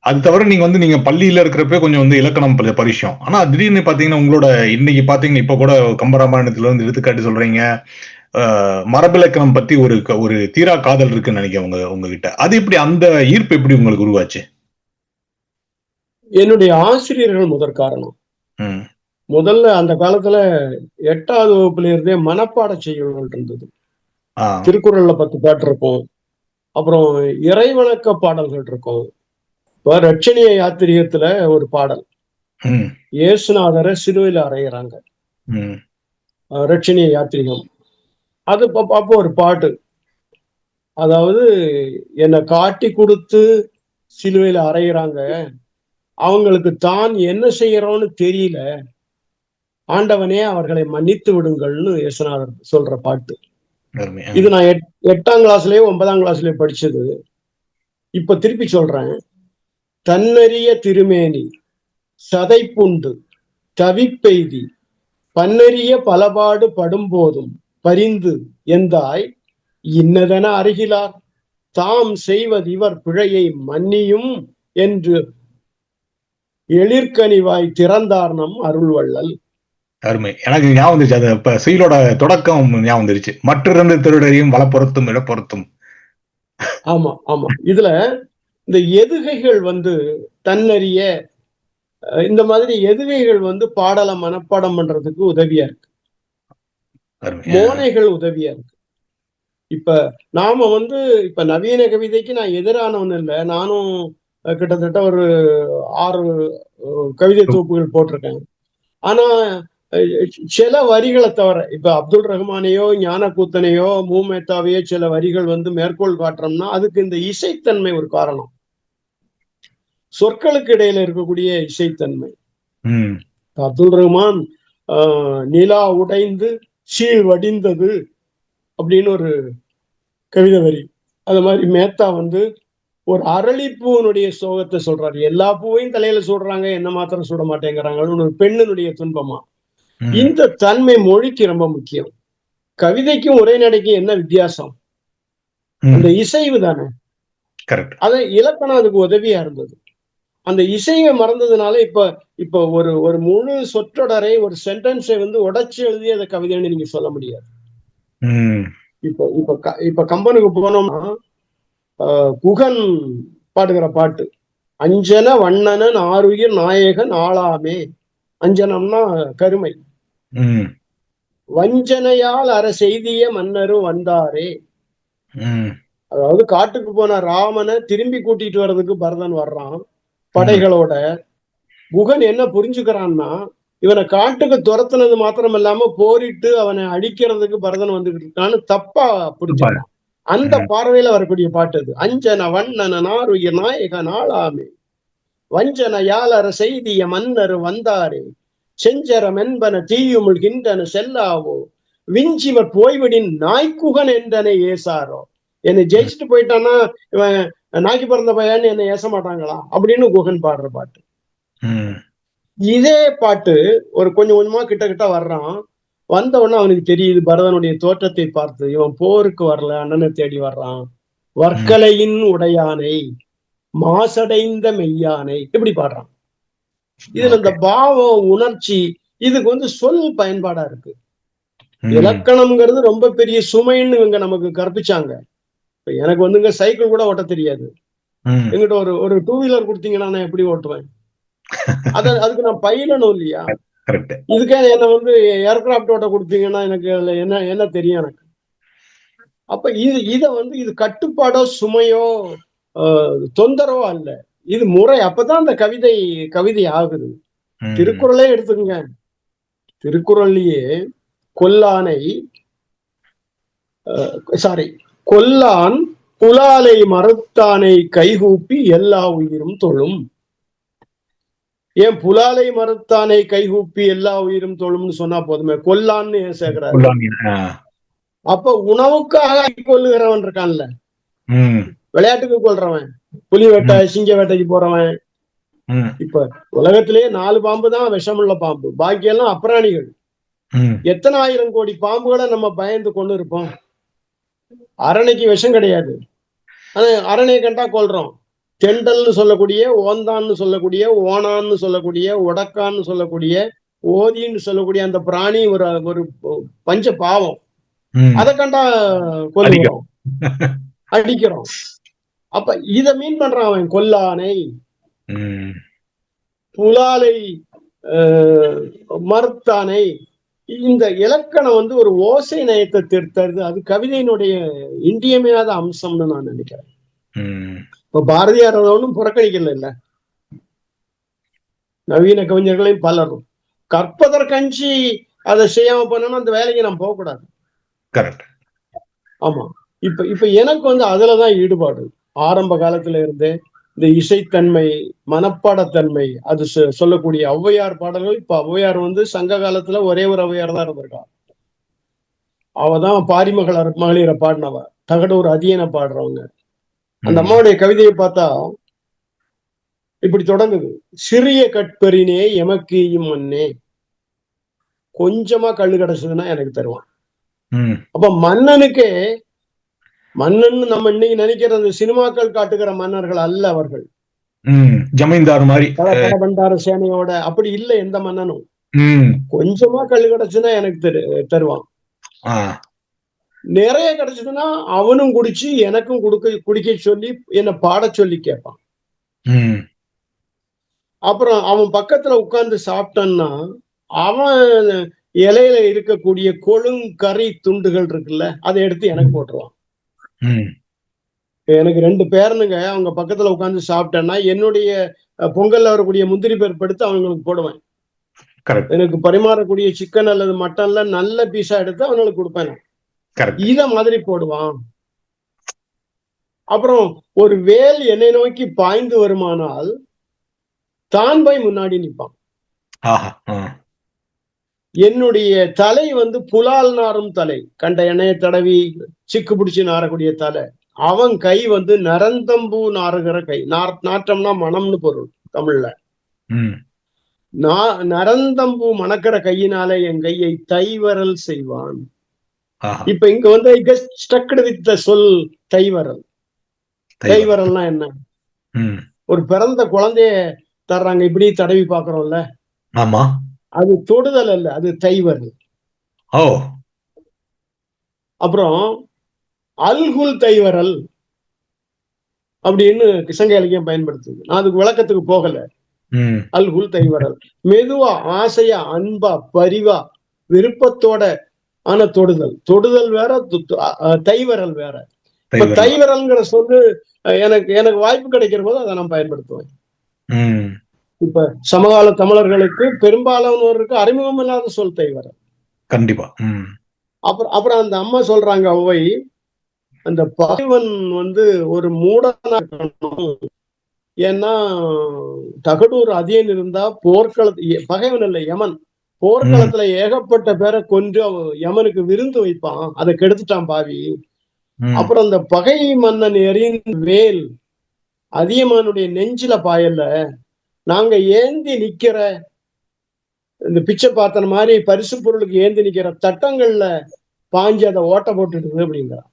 அது தவிர நீங்க பள்ளியில இருக்கிறப்ப கொஞ்சம் வந்து இலக்கணம் பரிச்சயம். ஆனா திடீர்னு பாத்தீங்கன்னா உங்களோட இன்னைக்கு பாத்தீங்கன்னா இப்ப கூட கம்பராமாயணத்துல வந்து எடுத்துக்காட்டு சொல்றீங்க, மரபிலக்கணம் பத்தி ஒரு தீரா காதல் இருக்குன்னு நினைக்கிறேன் உங்ககிட்ட. அது எப்படி, அந்த ஈர்ப்பு எப்படி உங்களுக்கு உருவாச்சு? என்னுடைய ஆசிரியர்கள் முதற் காரணம். முதல்ல அந்த காலத்துல 8வது வகுப்புல இருந்தே மனப்பாட செய்யுள்கள் இருந்தது. திருக்குறள்ல 10 பாட்டு இருக்கும், அப்புறம் இறைவணக்க பாடல்கள் இருக்கும். இப்ப ரட்சணிய யாத்திரியத்துல ஒரு பாடல், இயேசுநாதரை சிலுவையில அறையிறாங்க, ரட்சணிய யாத்திரிகம். அது அப்போ ஒரு பாட்டு, அதாவது என்னை காட்டி கொடுத்து சிலுவையில அறையிறாங்க, அவங்களுக்கு தான் என்ன செய்யறோம்னு தெரியல, ஆண்டவனே அவர்களை மன்னித்து விடுங்கள்னு இயேசுநாதர் சொல்ற பாட்டு. இது நான் 8ஆம் கிளாஸ்லயோ 9ஆம் கிளாஸ்லயோ படிச்சது. இப்ப திருப்பி சொல்றேன். தன்னறிய திருமேனி சதைப்புண்டு தவிப்பெய்தி பன்னறிய பலபாடு படும்போதும் பரிந்து எந்தாய் இன்னதென அருகிலார் தாம் செய்வது இவர் பிழையை மன்னியும் என்று எழிற்கனிவாய் திறந்தார் நம் அருள்வள்ளல். அருமை. எனக்கு ஞாபகம் வந்துருச்சு, அது இப்ப செயலோட தொடக்கம் ஞாபகம் வந்துருச்சு, மற்றொரு திருடரையும் வளப்பொருத்தும் இடப்பொருத்தும். ஆமா ஆமா. இதுல இந்த எதுகைகள் வந்து தன்னறிய, இந்த மாதிரி எதுகைகள் வந்து பாடலை மனப்பாடம் பண்றதுக்கு உதவியா இருக்கு, மோனைகள் உதவியா இருக்கு. இப்ப நாம வந்து இப்ப நவீன கவிதைக்கு நான் எதிரானவன் இல்லை. நானும் கிட்டத்தட்ட ஒரு 6 கவிதை தொகுப்புகள் போட்டிருக்கேன். ஆனா சில வரிகளை தவிர, இப்ப அப்துல் ரஹ்மானையோ ஞானக்கூத்தனையோ மூமேத்தாவையோ சில வரிகள் வந்து மேற்கோள் காட்டுறோம்னா அதுக்கு இந்த இசைத்தன்மை ஒரு காரணம், சொற்களுக்கு இடையில இருக்கக்கூடிய இசைத்தன்மை. அப்துல் ரஹ்மான் நிலா உடைந்து சீழ் வடிந்தது அப்படின்னு ஒரு கவிதை வரி. அது மாதிரி மேத்தா வந்து ஒரு அரளிப்பூனுடைய சோகத்தை சொல்றாரு. எல்லா பூவையும் தலையில சொல்றாங்க, என்ன மாத்திரம் சுட மாட்டேங்கிறாங்க, ஒரு பெண்ணினுடைய துன்பமா. இந்த தன்மை மொழிக்கு ரொம்ப முக்கியம். கவிதைக்கும் உரைநடைக்கும் என்ன வித்தியாசம்? அந்த இசைவு தானே. அதை இலக்கணம் அதுக்கு உதவியா இருந்தது. அந்த இசையை மறந்ததுனால இப்ப ஒரு முழு சொற்றொடரை, ஒரு சென்டென்ஸை வந்து உடைச்சு எழுதி அதை கவிதைன்னு நீங்க சொல்ல முடியாது. இப்ப கம்பனுக்கு போனோம்னா குகன் பாடுகிற பாட்டு, அஞ்சன வண்ணனன் ஆருயிர் நாயகன் ஆளாமே. அஞ்சனம்னா கருமை. வஞ்சனையால் அற செய்திய மன்னரும் வந்தாரே. அதாவது காட்டுக்கு போன ராமனை திரும்பி கூட்டிட்டு வர்றதுக்கு பரதன் வர்றான் படைகளோட. குகன் என்ன புரிஞ்சுக்கிறான்னா, இவனை காட்டுக்கு துரத்துனது மாத்திரம் இல்லாம போரிட்டு அவனை அழிக்கிறதுக்கு பரதன் வந்துகிட்டு இருக்கான்னு தப்பா புரிஞ்சுக்கிறான். அந்த பார்வையில வரக்கூடிய பாட்டு அது. அஞ்சன வண்ணன ஆருயிர் நாயகன் ஆளாமே, வஞ்சன யாலர செய்திய மன்னர் வந்தாரே, செஞ்சரம் என்பன தீயுமுள் கின்றன செல்லாவோ, விஞ்சிவர் போய்விடின் நாய்க்குகன் என்றனை ஏசாரோ. என்னை ஜெயிச்சுட்டு போயிட்டான்னா இவன் நாய்க்கு பிறந்த பையன்னு என்னை ஏச மாட்டாங்களா அப்படின்னு குகன் பாடுற பாட்டு. இதே பாட்டு ஒரு கொஞ்சம் கொஞ்சமா கிட்ட கிட்ட வர்றான். வந்த உடனே அவனுக்கு தெரியுது பரதனுடைய தோற்றத்தை பார்த்து இவன் போருக்கு வரல, அண்ணனை தேடி வர்றான். வர்க்கலையின் உடையானை மாசடைந்த மெய்யானை இப்படி பாடுறான். இதுல இந்த பாவம் உணர்ச்சி இதுக்கு சொல் பயன்பாடா இருக்கு. இலக்கணம்ங்கிறது ரொம்ப பெரிய சுமைன்னு இவங்க நமக்கு கற்பிச்சாங்க. எனக்கு சைக்கிள் கூட ஓட்ட தெரியாது. எங்கிட்ட ஒரு டூ வீலர் கொடுத்தீங்கன்னா நான் எப்படி ஓட்டுவேன்? அதுக்கு நான் பயிலணும் இல்லையா? இதுக்கே என்ன ஏர்கிராப்ட் ஓட்ட கொடுத்தீங்கன்னா எனக்கு என்ன தெரியும் எனக்கு. அப்ப இது கட்டுப்பாடோ சுமையோ தொந்தரவோ அல்ல, இது முறை. அப்பதான் அந்த கவிதை ஆகுது. திருக்குறளே எடுத்துக்கங்க. திருக்குறள்லயே கொல்லான் புலாலை மறுத்தானை கைகூப்பி எல்லா உயிரும் தொழும். ஏன் புலாலை மறுத்தானை கைகூப்பி எல்லா உயிரும் தொழும்னு சொன்னா போதுமே, கொல்லான்னு ஏன் சேர்க்கிறாரு? அப்ப உணவுக்காக கொல்லுகிறவன் இருக்கான்ல, விளையாட்டுக்கு கொல்றவன், புலி வேட்டை சிங்க வேட்டைக்கு போறவன். இப்ப உலகத்திலேயே 4 பாம்பு தான் விஷமுள்ள பாம்பு, பாக்கியெல்லாம் அப்ராணிகள். எத்தனை ஆயிரம் கோடி பாம்புகளை நம்ம பயந்து கொண்டு இருப்போம். அரணைக்கு விஷம் கிடையாது, ஆனா அரணையை கண்டா கொல்றோம். தெண்டல்னு சொல்லக்கூடிய, ஓந்தான்னு சொல்லக்கூடிய, ஓனான்னு சொல்லக்கூடிய, உடக்கான்னு சொல்லக்கூடிய, ஓதின்னு சொல்லக்கூடிய அந்த பிராணி ஒரு பஞ்ச பாவம். அதை கண்டா கொல்லுகிறோம், அடிக்கிறோம். அப்ப இத மீன் பண்றான் அவன். கொல்லானை புலாலை மறுத்தானை. இந்த இலக்கணம் ஒரு ஓசை நயத்தை திருத்தருது. அது கவிதையினுடைய இன்றியமையாத அம்சம்னு நான் நினைக்கிறேன். இப்ப பாரதியார் ஒன்றும் புறக்கணிக்கல இல்ல, நவீன கவிஞர்களையும் பலரும் கற்பதற்கஞ்சி அதை செய்யாம போனோம்னா அந்த வேலைக்கு நான் போகக்கூடாது. ஆமா. இப்ப எனக்கு அதுலதான் ஈடுபாடு. ஆரம்ப காலத்துல இருந்தே இந்த இசைத்தன்மை, மனப்பாடத்தன்மை, அது சொல்லக்கூடிய ஔவையார் பாடல்கள். இப்ப ஔவையார் சங்க காலத்துல ஒரே ஒரு ஔவையார் தான் இருந்திருக்கா. அவதான் மகளிரை பாடினவ, தகடூர் அதியனை பாடுறவங்க. அந்த அம்மாவுடைய கவிதையை பார்த்தா இப்படி தொடங்குது. சிறிய கட்பெறினே எமக்கீயும் மண்ணே, கொஞ்சமா கல்லு கிடைச்சதுன்னா எனக்கு தருவான். அப்ப மன்னன் நம்ம இன்னைக்கு நினைக்கிற அந்த சினிமாக்கள் காட்டுகிற மன்னர்கள் அல்ல அவர்கள். ஜமீன்தார் மாதிரி பண்டார சேனையோட அப்படி இல்லை எந்த மன்னனும். கொஞ்சமா கல்லு கிடைச்சுன்னா எனக்கு தருவான். நிறைய கிடைச்சதுன்னா அவனும் குடிச்சு எனக்கும் குடிக்க சொல்லி என்ன பாட சொல்லி கேட்பான். அப்புறம் அவன் பக்கத்துல உட்கார்ந்து சாப்பிட்டான்னா அவன் இலையில இருக்கக்கூடிய கொழுங்கறி துண்டுகள் இருக்குல்ல, அதை எடுத்து எனக்கு போட்டுருவான். எனக்கு 2 பேரனுங்க, அவங்க பக்கத்துல உட்கார்ந்து சாப்பிட்டேன்னா என்னுடைய பொங்கல்ல வரக்கூடிய முந்திரி பருப்பு எடுத்து அவங்களுக்கு போடுவேன். எனக்கு பரிமாறக்கூடிய சிக்கன் அல்லது மட்டன்ல நல்ல பீஸா எடுத்து அவங்களுக்கு கொடுப்பேன். இத மாதிரி போடுவான். அப்புறம் ஒரு வேல் என்னை நோக்கி பாய்ந்து வருமானால் தான் போய் முன்னாடி நிற்பான். என்னுடைய தலை புலால் நாரும் தலை, கண்ட எண்ணெயை தடவி சிக்கு பிடிச்சு நாரக்கூடிய தலை. அவன் கை நரந்தம்பூ நாறுகிற கை. நாற்றம்னா மனம்னு பொருள் தமிழ்ல. நரந்தம்பூ மணக்கிற கையினாலே என் கையை தைவரல் செய்வான். இப்ப இங்க ஐ கெட் ஸ்ட்ரக்டு வித் த சொல் தைவரல். தைவரல்னா என்ன? ஒரு பிறந்த குழந்தைய தர்றாங்க, இப்படி தடவி பாக்குறோம்ல, அது தொடுதல் அல்ல, அது தைவரல். அப்புறம் அல்குல் தைவரல் அப்படின்னு கிசங்க இலக்கியம் பயன்படுத்துது. நான் அதுக்கு விளக்கத்துக்கு போகல. அல்குல் தைவரல் மெதுவா, ஆசையா, அன்பா, பரிவா, விருப்பத்தோட ஆன தொடுதல் வேற, தைவரல் வேற. இப்ப தைவரல்ங்கிற சொல்லு எனக்கு வாய்ப்பு கிடைக்கிற போது அதை நான் பயன்படுத்துவேன். இப்ப சமகால தமிழர்களுக்கு பெரும்பாலானோருக்கு அறிமுகம் இல்லாத சொல் தைவரல். கண்டிப்பா. அப்புறம் அந்த அம்மா சொல்றாங்க, அவை அந்த பகைவன் ஒரு மூடனா இருக்கணும். ஏன்னா தகடூர் அதியன் இருந்தா பகைவன் இல்லை, யமன் போர்க்களத்துல ஏகப்பட்ட பேரை கொன்று யமனுக்கு விருந்து வைப்பான், அதை கெடுத்துட்டான் பாவி. அப்புறம் அந்த பகை மன்னன் எறிந்த வேல் அதியமானுடைய நெஞ்சில பாயல்ல, நாங்க ஏந்தி நிக்கிற இந்த பிச்சை பாத்திர மாதிரி பரிசு பொருளுக்கு ஏந்தி நிக்கிற தட்டங்கள்ல பாஞ்சு அதை ஓட்ட போட்டுடுது அப்படிங்கிறான்.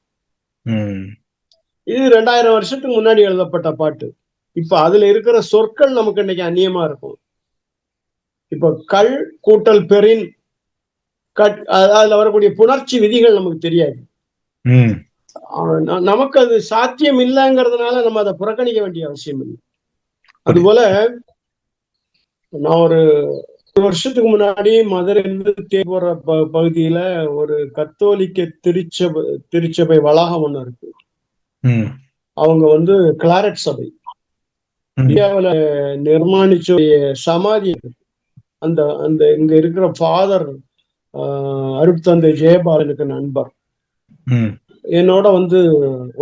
இது 2000 வருஷத்துக்கு முன்னாடி எழுதப்பட்ட பாட்டு. இப்ப அதுல இருக்கிற சொற்கள் நமக்கு இன்னைக்கு அந்நியமா இருக்கும். இப்ப கல் கூட்டல் பெரின் அதுல வரக்கூடிய புணர்ச்சி விதிகள் நமக்கு தெரியாது. நமக்கு அது சாத்தியம் இல்லைங்கிறதுனால நம்ம அதை புறக்கணிக்க வேண்டிய அவசியம் இல்லை. அதுபோல நான் ஒரு வருஷத்துக்கு முன்னாடி மதுரையிலிருந்து தேர்போற பகுதியில ஒரு கத்தோலிக்க திருச்சபை வளாகம் ஒண்ணு இருக்கு. அவங்க வந்து கிளாரட் சபை இந்தியாவில நிர்மாணிச்ச சமாதி. அந்த அந்த இங்க இருக்கிற ஃபாதர் அருட்தந்தை ஜெயபாலனுக்கு நண்பர். என்னோட வந்து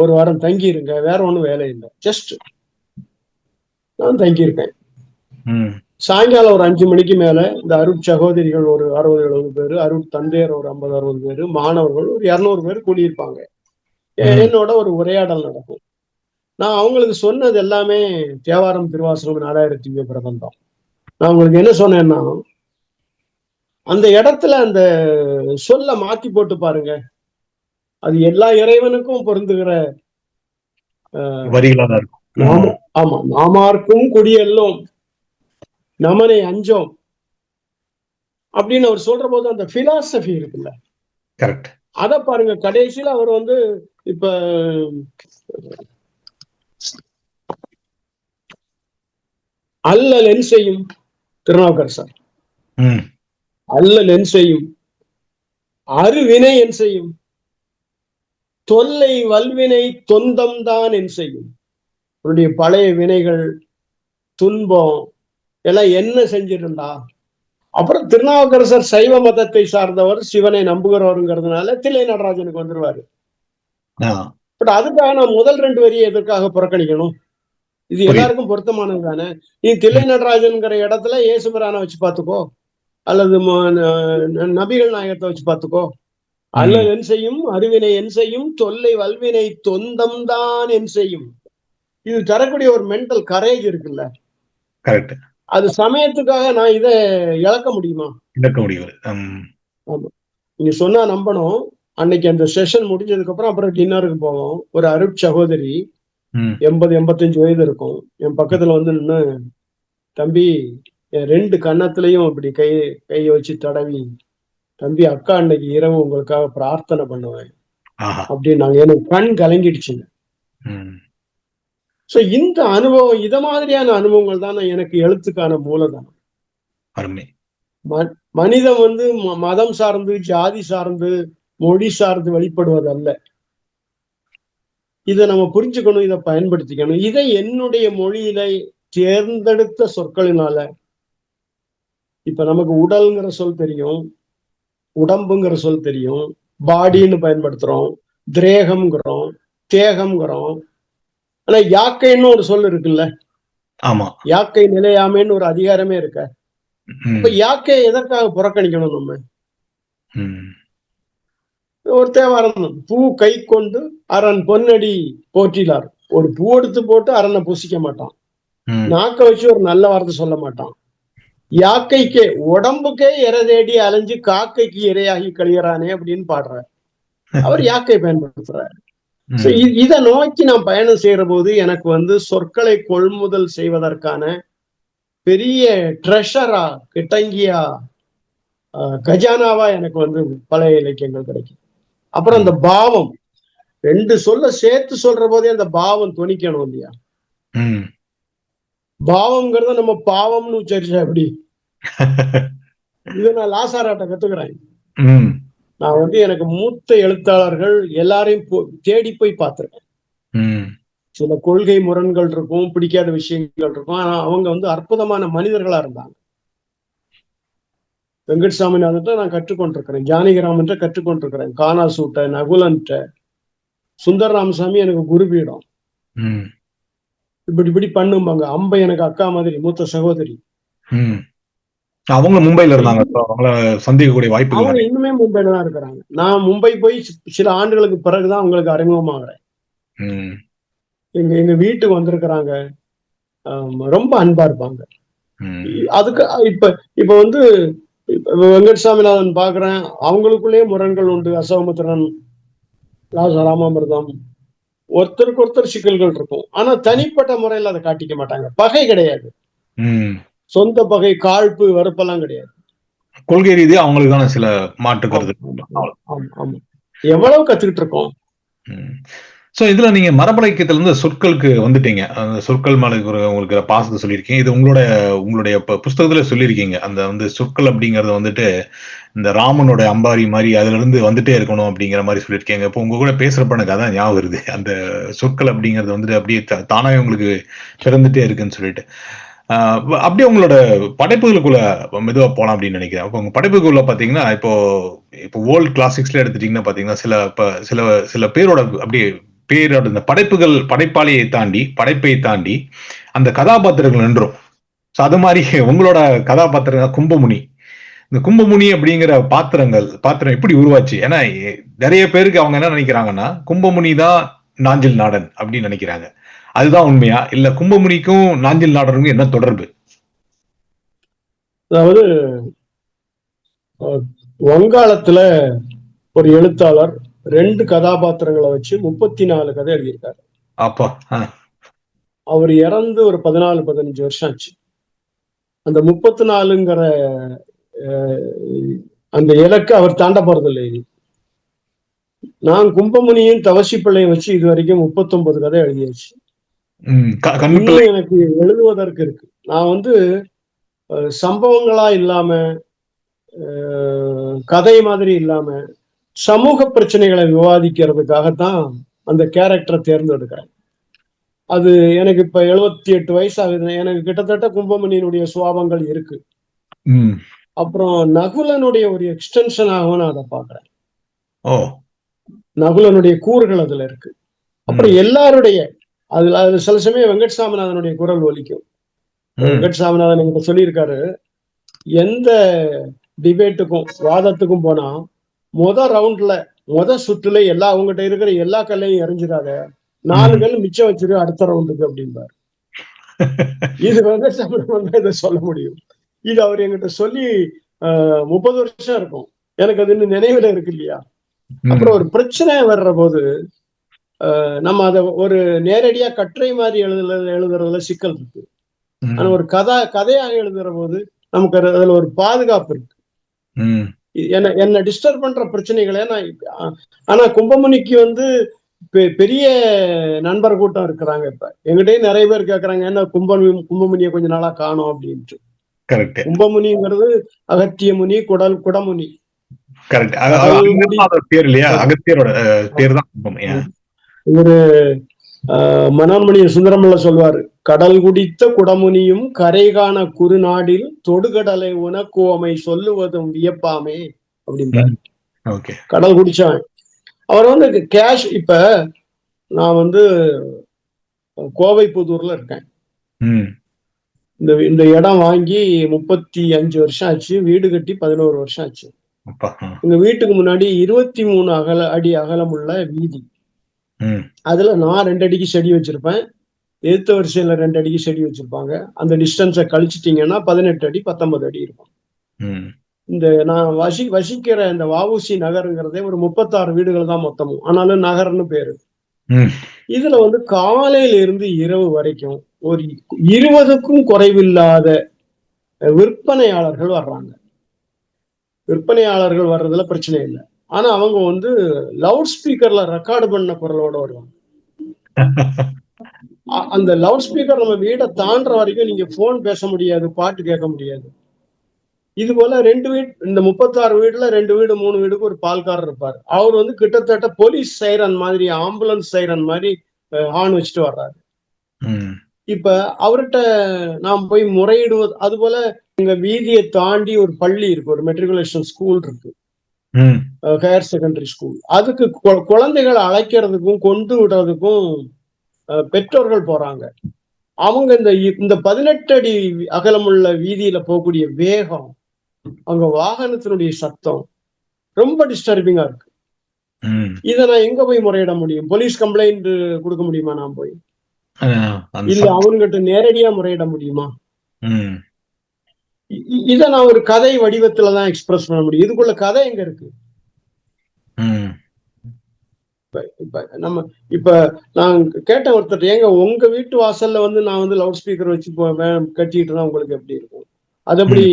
ஒரு வாரம் தங்கி இருங்க, வேற ஒண்ணும் வேலை இல்லை, ஜஸ்ட் நான் தங்கி இருக்கேன். சாயங்காலம் ஒரு 5 மணிக்கு மேல இந்த அருட் சகோதரிகள் ஒரு 60-70 பேரு, அருட் தந்தையர் ஒரு 50-60 பேரு, மாணவர்கள் ஒரு 200 பேர் கூடியிருப்பாங்க. என்னோட ஒரு உரையாடல் நடக்கும். நான் அவங்களுக்கு சொன்னது எல்லாமே தேவாரம் திருவாசகம் 4000 பிரபந்தம். நான் உங்களுக்கு என்ன சொன்னேன்னா, அந்த இடத்துல அந்த சொல்ல மாத்தி போட்டு பாருங்க, அது எல்லா இறைவனுக்கும் பொருந்துகிற வரிகளா தான் இருக்கும். ஆமா, நாமார்க்கும் குடியெல்லும் நமனை அஞ்சோம் அப்படின்னு அவர் சொல்ற போது அந்த பிலாசபி இருக்குல்ல, கரெக்ட். அத பாருங்க. கடைசியில அவர் வந்து இப்ப அல்லல் என் செய்யும் திருநாவுக்கரசர், அல்லல் என் செய்யும், அருவினை என் செய்யும், தொல்லை வல்வினை தொந்தம் தான் என் செய்யும். அவருடைய பழைய வினைகள் துன்பம் எல்லாம் என்ன செஞ்சிருந்தா. அப்புறம் திருநாவுக்கரசர் சைவ மதத்தை சார்ந்தவர், சிவனை நம்புகிறவருங்கிறதுனால தில்லை நடராஜனுக்கு வந்துருவாரு. பட் அதுக்காக நான் முதல் 2 வரியை எதற்காக புறக்கணிக்கணும்? இது எல்லாருக்கும் பொருத்தமானது தானே. நீ தில்லை நடராஜன்கிற இடத்துல இயேசுபிரானை வச்சு பார்த்துக்கோ, அல்லது நபிகள் நாயகத்தை வச்சு பார்த்துக்கோ. அல்லல் என் செய்யும், அருவினை என் செய்யும், தொல்லை வல்வினை தொந்தம் தான் என் செய்யும். இது தரக்கூடிய ஒரு மென்டல் கரேஜ் இருக்குல்ல, கரெக்ட். அது சமயத்துக்காக நான் இதை இழக்க முடியுமா? இழக்க முடியாது. ஆமா, நீங்க சொன்னா நம்பணும். அன்னைக்கு அந்த செஷன் முடிஞ்சதுக்கு அப்புறம் டின்னருக்கு போவோம். ஒரு அருட் சகோதரி 80-85 வயது இருக்கும், என் பக்கத்துல வந்து நின்று, தம்பி என் 2 கன்னத்திலையும் இப்படி கையை வச்சு தடவி, தம்பி அக்கா அன்னைக்கு இரவு உங்களுக்காக பிரார்த்தனை பண்ணுவேன் அப்படின்னு நாங்க, எனக்கு கண் கலங்கிடுச்சுங்க. சோ இந்த அனுபவம், இத மாதிரியான அனுபவங்கள் தான் எனக்கு எழுத்துக்கான மூலதனம். மனிதன் வந்து மதம் சார்ந்து, ஜாதி சார்ந்து, மொழி சார்ந்து வெளிப்படுவதல்ல. இதை நம்ம புரிஞ்சுக்கணும், இதை பயன்படுத்திக்கணும். இதை என்னுடைய மொழியில தேர்ந்தெடுத்த சொற்களினால, இப்ப நமக்கு உடல்ங்கிற சொல் தெரியும், உடம்புங்கிற சொல் தெரியும், பாடின்னு பயன்படுத்துறோம், திரேகம்ங்கிறோம், தேகம்ங்கிறோம். ஆனா யாக்கைன்னு ஒரு சொல் இருக்குல்ல, யாக்கை நிலையாமைன்னு ஒரு அதிகாரமே இருக்க. இப்ப யாக்கையை எதற்காக புறக்கணிக்கணும் நம்ம? ஒரு தேவாரம், பூ கை கொண்டு அரண் பொன்னடி போற்றிலார். ஒரு பூ எடுத்து போட்டு அரனை பூசிக்க மாட்டான், நாக்க வச்சு ஒரு நல்ல வார்த்தை சொல்ல மாட்டான். யாக்கைக்கே, உடம்புக்கே இறை தேடி அலைஞ்சு காக்கைக்கு இரையாகி கழியறானே அப்படின்னு பாடுறார். அவர் யாக்கை பயன்படுத்துறாரு. இதை நோக்கி நான் பயணம் செய்யற போது எனக்கு வந்து சொற்களை கொள்முதல் செய்வதற்கான பெரிய ட்ரெஷரா, கிட்டங்கியா, கஜானாவா எனக்கு வந்து பழைய இலக்கியங்கள் கிடைக்கும். அப்புறம் அந்த பாவம், 2 சொல்ல சேர்த்து சொல்ற போதே அந்த பாவம் துணிக்கணும் இல்லையா? பாவம்ங்கிறத நம்ம பாவம்னு உச்சரிச்சா எப்படி? இதை நான் லாசாராட்ட கத்துக்கிறேன். நான் வந்து எனக்கு மூத்த எழுத்தாளர்கள் எல்லாரையும் தேடி போய் பார்த்திருக்கேன். சில கொள்கை முரண்கள் இருக்கும், பிடிக்காத விஷயங்கள் இருக்கும், ஆனா அவங்க வந்து அற்புதமான மனிதர்களா இருந்தாங்க. வெங்கட்சாமிநாதன்ட்ட நான் கற்றுக்கொண்டிருக்கிறேன், ஜானகிராமன்ட்ட கற்றுக்கொண்டிருக்கிறேன், கானாசூட்ட, நகுலன்ட்ட, சுந்தர ராமசாமி எனக்கு குருபீடம். இப்படி பண்ணும்பாங்க. அம்பை எனக்கு அக்கா மாதிரி, மூத்த சகோதரி. அவங்க மும்பைல இருந்தாங்க. அவங்கள சந்திக்கக்கூடிய வாய்ப்புகள் அவங்க நிறைய. இன்னுமே மும்பைல தான் இருக்கிறாங்க. நான் மும்பை போய் சில ஆண்டுகளுக்கு பிறகுதான் அவங்களுக்கு அறிமுகமாகிறேன். ம். எங்க எங்க வீட்டுக்கு வந்திருக்கிறாங்க. ரொம்ப அன்பா இருப்பாங்க. ம். அதுக்கு இப்ப இப்ப வந்து வெங்கட்சாமிநாதன் பாக்குறேன், அவங்களுக்குள்ளேயே முரண்கள் உண்டு. அசோகமித்திரன், ராமாமிர்தம், ஒருத்தருக்கு ஒருத்தர் சிக்கல்கள் இருக்கும். ஆனா தனிப்பட்ட முறையில அதை காட்டிக்க மாட்டாங்க. பகை கிடையாது. ம். சொந்த பகை, காழ்ப்பு, வெறுப்பெல்லாம் கிடையாது. கொள்கை ரீதியா அவங்களுக்கான சில மாற்று ஆமா, கருத்து. ஆமா, ஆமா, ஆமா. எவ்வளவு கத்துக்கிட்டு இருக்கோம். சோ இதுல நீங்க மரபழைக்கத்துல இருந்து சொற்களுக்கு வந்துட்டீங்க. அந்த சொற்கள் மேல உங்களுக்கு பாசத்தை சொல்லியிருக்கீங்க. இது உங்களுடைய புஸ்தகத்துல சொல்லியிருக்கீங்க. அந்த வந்து சொற்கள் அப்படிங்கறது வந்துட்டு இந்த ராமனோட அம்பாரி மாதிரி அதுல இருந்து வந்துட்டே இருக்கணும் அப்படிங்கிற மாதிரி சொல்லியிருக்கீங்க. இப்போ உங்க கூட பேசுறப்ப எனக்கு அதான் ஞாபகம் வருது. அந்த சொற்கள் அப்படிங்கறது வந்துட்டு அப்படியே தானாவே உங்களுக்கு பிறந்துட்டே இருக்குன்னு சொல்லிட்டு. அப்படியே உங்களோட படைப்புகளுக்குள்ள மெதுவா போலாம் அப்படின்னு நினைக்கிறேன். அப்போ உங்க படைப்புக்குள்ள பாத்தீங்கன்னா இப்போ இப்போ ஓல்ட் கிளாசிக்ஸ்ல எடுத்துட்டீங்கன்னா பாத்தீங்கன்னா சில சில பேரோட அப்படியே பேரோட இந்த படைப்பாளியை தாண்டி படைப்பை தாண்டி அந்த கதாபாத்திரங்கள் நின்றும். அது மாதிரி உங்களோட கதாபாத்திரம் கும்பமுனி. இந்த கும்பமுனி அப்படிங்கிற பாத்திரம் எப்படி உருவாச்சு? ஏன்னா நிறைய பேருக்கு அவங்க என்ன நினைக்கிறாங்கன்னா கும்பமுனி தான் நாஞ்சில் நாடன் அப்படின்னு நினைக்கிறாங்க. அதுதான் உண்மையா? இல்ல கும்பமுனிக்கும் நாஞ்சில் நாடனுக்கும் என்ன தொடர்பு? அதாவது வங்காளத்துல ஒரு எழுத்தாளர் 2 கதாபாத்திரங்களை வச்சு 34 கதை எழுதியிருக்காரு. அப்பா. அவர் இறந்து ஒரு 14, 15 வருஷம் ஆச்சு. அந்த 34ங்கிற அந்த இலக்கு அவர் தாண்ட போறதில்லை. நான் கும்பமுனியும் தவசி பிள்ளையும் வச்சு இது வரைக்கும் 39 கதை எழுதியாச்சு. இன்னும் எனக்கு எழுதுவதற்கு இருக்கு. நான் வந்து சம்பவங்களா இல்லாம, கதை மாதிரி இல்லாம, சமூக பிரச்சனைகளை விவாதிக்கிறதுக்காகத்தான் அந்த கேரக்டரை தேர்ந்தெடுக்கிறேன். அது எனக்கு இப்ப 78 வயசு ஆகுது. எனக்கு கிட்டத்தட்ட கும்பமுனியினுடைய சுபாவங்கள் இருக்கு. அப்புறம் நகுலனுடைய ஒரு எக்ஸ்டென்ஷன் ஆகும் நான் அதை பாக்குறேன். நகுலனுடைய கூறுகள் அதுல இருக்கு. அப்புறம் எல்லாருடைய அதுல சில சமயம் வெங்கட்சாமிநாதனுடைய குரல் ஒலிக்கும். வெங்கட்சாமிநாதன் என்கிட்ட சொல்லியிருக்காரு, எந்த டிபேட்டுக்கும் வாதத்துக்கும் போனா முத சுற்றுல உங்ககிட்ட இருக்கிற எல்லா கல்லையும் எறிஞ்சிடாத, 4 கல் மிச்சம் வச்சிரு அடுத்த ரவுண்டுக்கு அப்படின்பாரு. இது வெங்கட்சாமிநாதன் இதை சொல்ல முடியும். இது அவர் என்கிட்ட சொல்லி 30 வருஷம் இருக்கும். எனக்கு அது இன்னும் நினைவுல இருக்கு இல்லையா. அப்புறம் ஒரு பிரச்சனை வர்ற போது நம்ம அதை ஒரு நேரடியா கட்டுரை மாதிரி எழுதுறதுல சிக்கல் இருக்கு. ஆனா ஒரு கதையாக எழுதுற போது நமக்கு அதுல ஒரு பாதுகாப்பு இருக்கு. என்ன டிஸ்டர்ப் பண்ற பிரச்சனைகளை ஆனா கும்பமுனிக்கு வந்து பெரிய நண்பர் கூட்டம் இருக்கிறாங்க. இப்ப எங்கிட்டயும் நிறைய பேர் கேக்குறாங்க, என்ன கும்பமுனியை கொஞ்ச நாளா காணோம் அப்படின்ட்டு. கும்பமுனிங்கிறது அகத்திய முனி, குடமுனி. ஒரு மனோன்மணி சுந்தரமல்ல சொல்வாரு, கடல் குடித்த குடமுனியும் கரை காண குறுநாடில் தொடுகடலை உனக்குவமை சொல்லுவதும் வியப்பாமே அப்படின்றாரு. கடல் குடிச்சான் அவர் வந்து கேஷ். இப்ப நான் வந்து கோவை புதூர்ல இருக்கேன். இந்த இடம் வாங்கி 35 வருஷம் ஆச்சு. வீடு கட்டி 11 வருஷம் ஆச்சு. எங்க வீட்டுக்கு முன்னாடி 23 அடி அகலம் உள்ள வீதி. அதுல நான் 2 அடிக்கு செடி வச்சிருப்பேன். எதிர்த்த வரிசையில 2 அடிக்கு செடி வச்சிருப்பாங்க. அந்த டிஸ்டன்ஸை கழிச்சிட்டீங்கன்னா 18 அடி 19 அடி இருக்கும். இந்த நான் வசிக்கிற இந்த வஉசி நகருங்கிறதே ஒரு 36 வீடுகள் தான் மொத்தமும். ஆனாலும் நகர்னு பேரு. இதுல வந்து காலையில இருந்து இரவு வரைக்கும் ஒரு 20க்கும் குறைவில்லாத விற்பனையாளர்கள் வர்றாங்க. விற்பனையாளர்கள் வர்றதுல பிரச்சனை இல்லை. ஆனா அவங்க வந்து லவுட் ஸ்பீக்கர்ல ரெக்கார்டு பண்ண குரலோட வருவாங்க. அந்த லவுட் ஸ்பீக்கர் நம்ம வீடை தாண்டுற வரைக்கும் நீங்க போன் பேச முடியாது, பாட்டு கேட்க முடியாது. இது போல 2 வீடு, இந்த 36 வீடுல 2 வீடு 3 வீடுக்கு ஒரு பால்காரர் இருப்பார். அவர் வந்து கிட்டத்தட்ட போலீஸ் சைரன் மாதிரி, ஆம்புலன்ஸ் சைரன் மாதிரி ஹார்ன் வச்சுட்டு வர்றாரு. இப்ப அவர்கிட்ட நாம் போய் முறையிடுவது. அது போல எங்க வீதியை தாண்டி ஒரு பள்ளி இருக்கு, ஒரு மெட்ரிகுலேஷன் ஸ்கூல் இருக்கு, ஹையர் செகண்டரி ஸ்கூல். அதுக்கு குழந்தைகளை அழைக்கிறதுக்கும் கொண்டு விடுறதுக்கும் பெற்றோர்கள் போறாங்க. அவங்க இந்த 18 அடி அகலமுள்ள வீதியில போகக்கூடிய வேகம் அங்க வாகனத்தினுடைய சத்தம் ரொம்ப டிஸ்டர்பிங்கா இருக்கு. ம். இத நான் எங்க போய் முறையிட முடியும்? போலீஸ் கம்ப்ளைண்ட் குடுக்க முடியுமா நான் போய்? அந்த இல்ல அவனுங்கிட்ட நேரடியா முறையிட முடியுமா? ம். இத நான் ஒரு கதை வடிவத்துல தான் எக்ஸ்பிரஸ் பண்ண முடியும். இதுக்குள்ள கதை எங்க இருக்கு? ம். இப்ப நம்ம இப்ப நான் கேட்டேன் ஒருத்தர், ஏங்க உங்க வீட்டு வாசல்ல வந்து நான் வந்து லவுட் ஸ்பீக்கர் வச்சு கட்டிட்டு இருந்தா உங்களுக்கு எப்படி இருக்கும்? அது எப்படி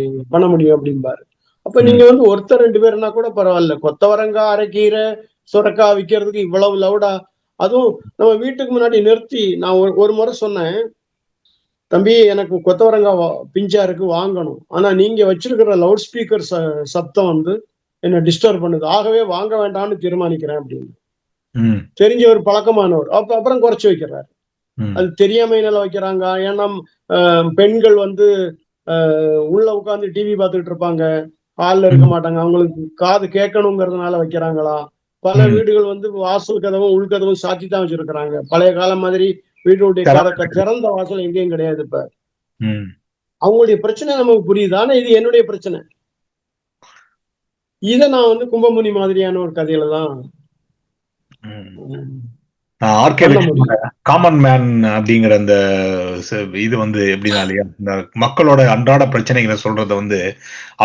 ம். பண்ண முடியும் அப்படிம்பாரு. அப்ப ம். நீங்க வந்து ஒருத்தர் 2 பேர்னா கூட பரவாயில்ல. கொத்தவரங்காய், அரைக்கீரை, சுரைக்காய் விக்கிறதுக்கு இவ்வளவு லவுடா? அதுவும் நம்ம வீட்டுக்கு முன்னாடி நிறுத்தி நான் ஒரு முறை சொன்னேன், தம்பி எனக்கு கொத்தவரங்காய் பிஞ்சா இருக்கு வாங்கணும். ஆனா நீங்க வச்சிருக்கிற லவுட் ஸ்பீக்கர் சத்தம் வந்து என்ன டிஸ்டர்ப் பண்ணுது. ஆகவே வாங்க வேண்டாம்னு தீர்மானிக்கிறேன் அப்படின்னு. ம். தெரிஞ்சவர், பழக்கமானவர். அப்புறம் குறைச்சு வைக்கிறார். ம். அது தெரியாமையினால வைக்கிறாங்க. ஏன்னா பெண்கள் வந்து உள்ள உட்கார்ந்து டிவி பார்த்துட்டு இருப்பாங்க. ஹால்ல இருக்க ம். மாட்டாங்க. அவங்களுக்கு காது கேட்கணுங்கிறதுனால வைக்கிறாங்களா? பல ம். வீடுகள் வந்து வாசல் கதவும், உள்கதவும் சாத்தி தான் வச்சிருக்கிறாங்க. பழைய காலம் மாதிரி வீட்டுடைய திறந்த வாசல் எங்கேயும் கிடையாது இப்ப. ம். அவங்களுடைய பிரச்சனை நமக்கு புரியுது. ஆனா இது என்னுடைய பிரச்சனை. இத நான் வந்து கும்பமுனி மாதிரியான ஒரு கதையில தான் ஆர்கே பண்ண லட்சுமி முடியும். காமன் மேன் அப்படிங்கிற அந்த இது வந்து எப்படின்னா இல்லையா, இந்த மக்களோட அன்றாட பிரச்சனைகளை சொல்றத வந்து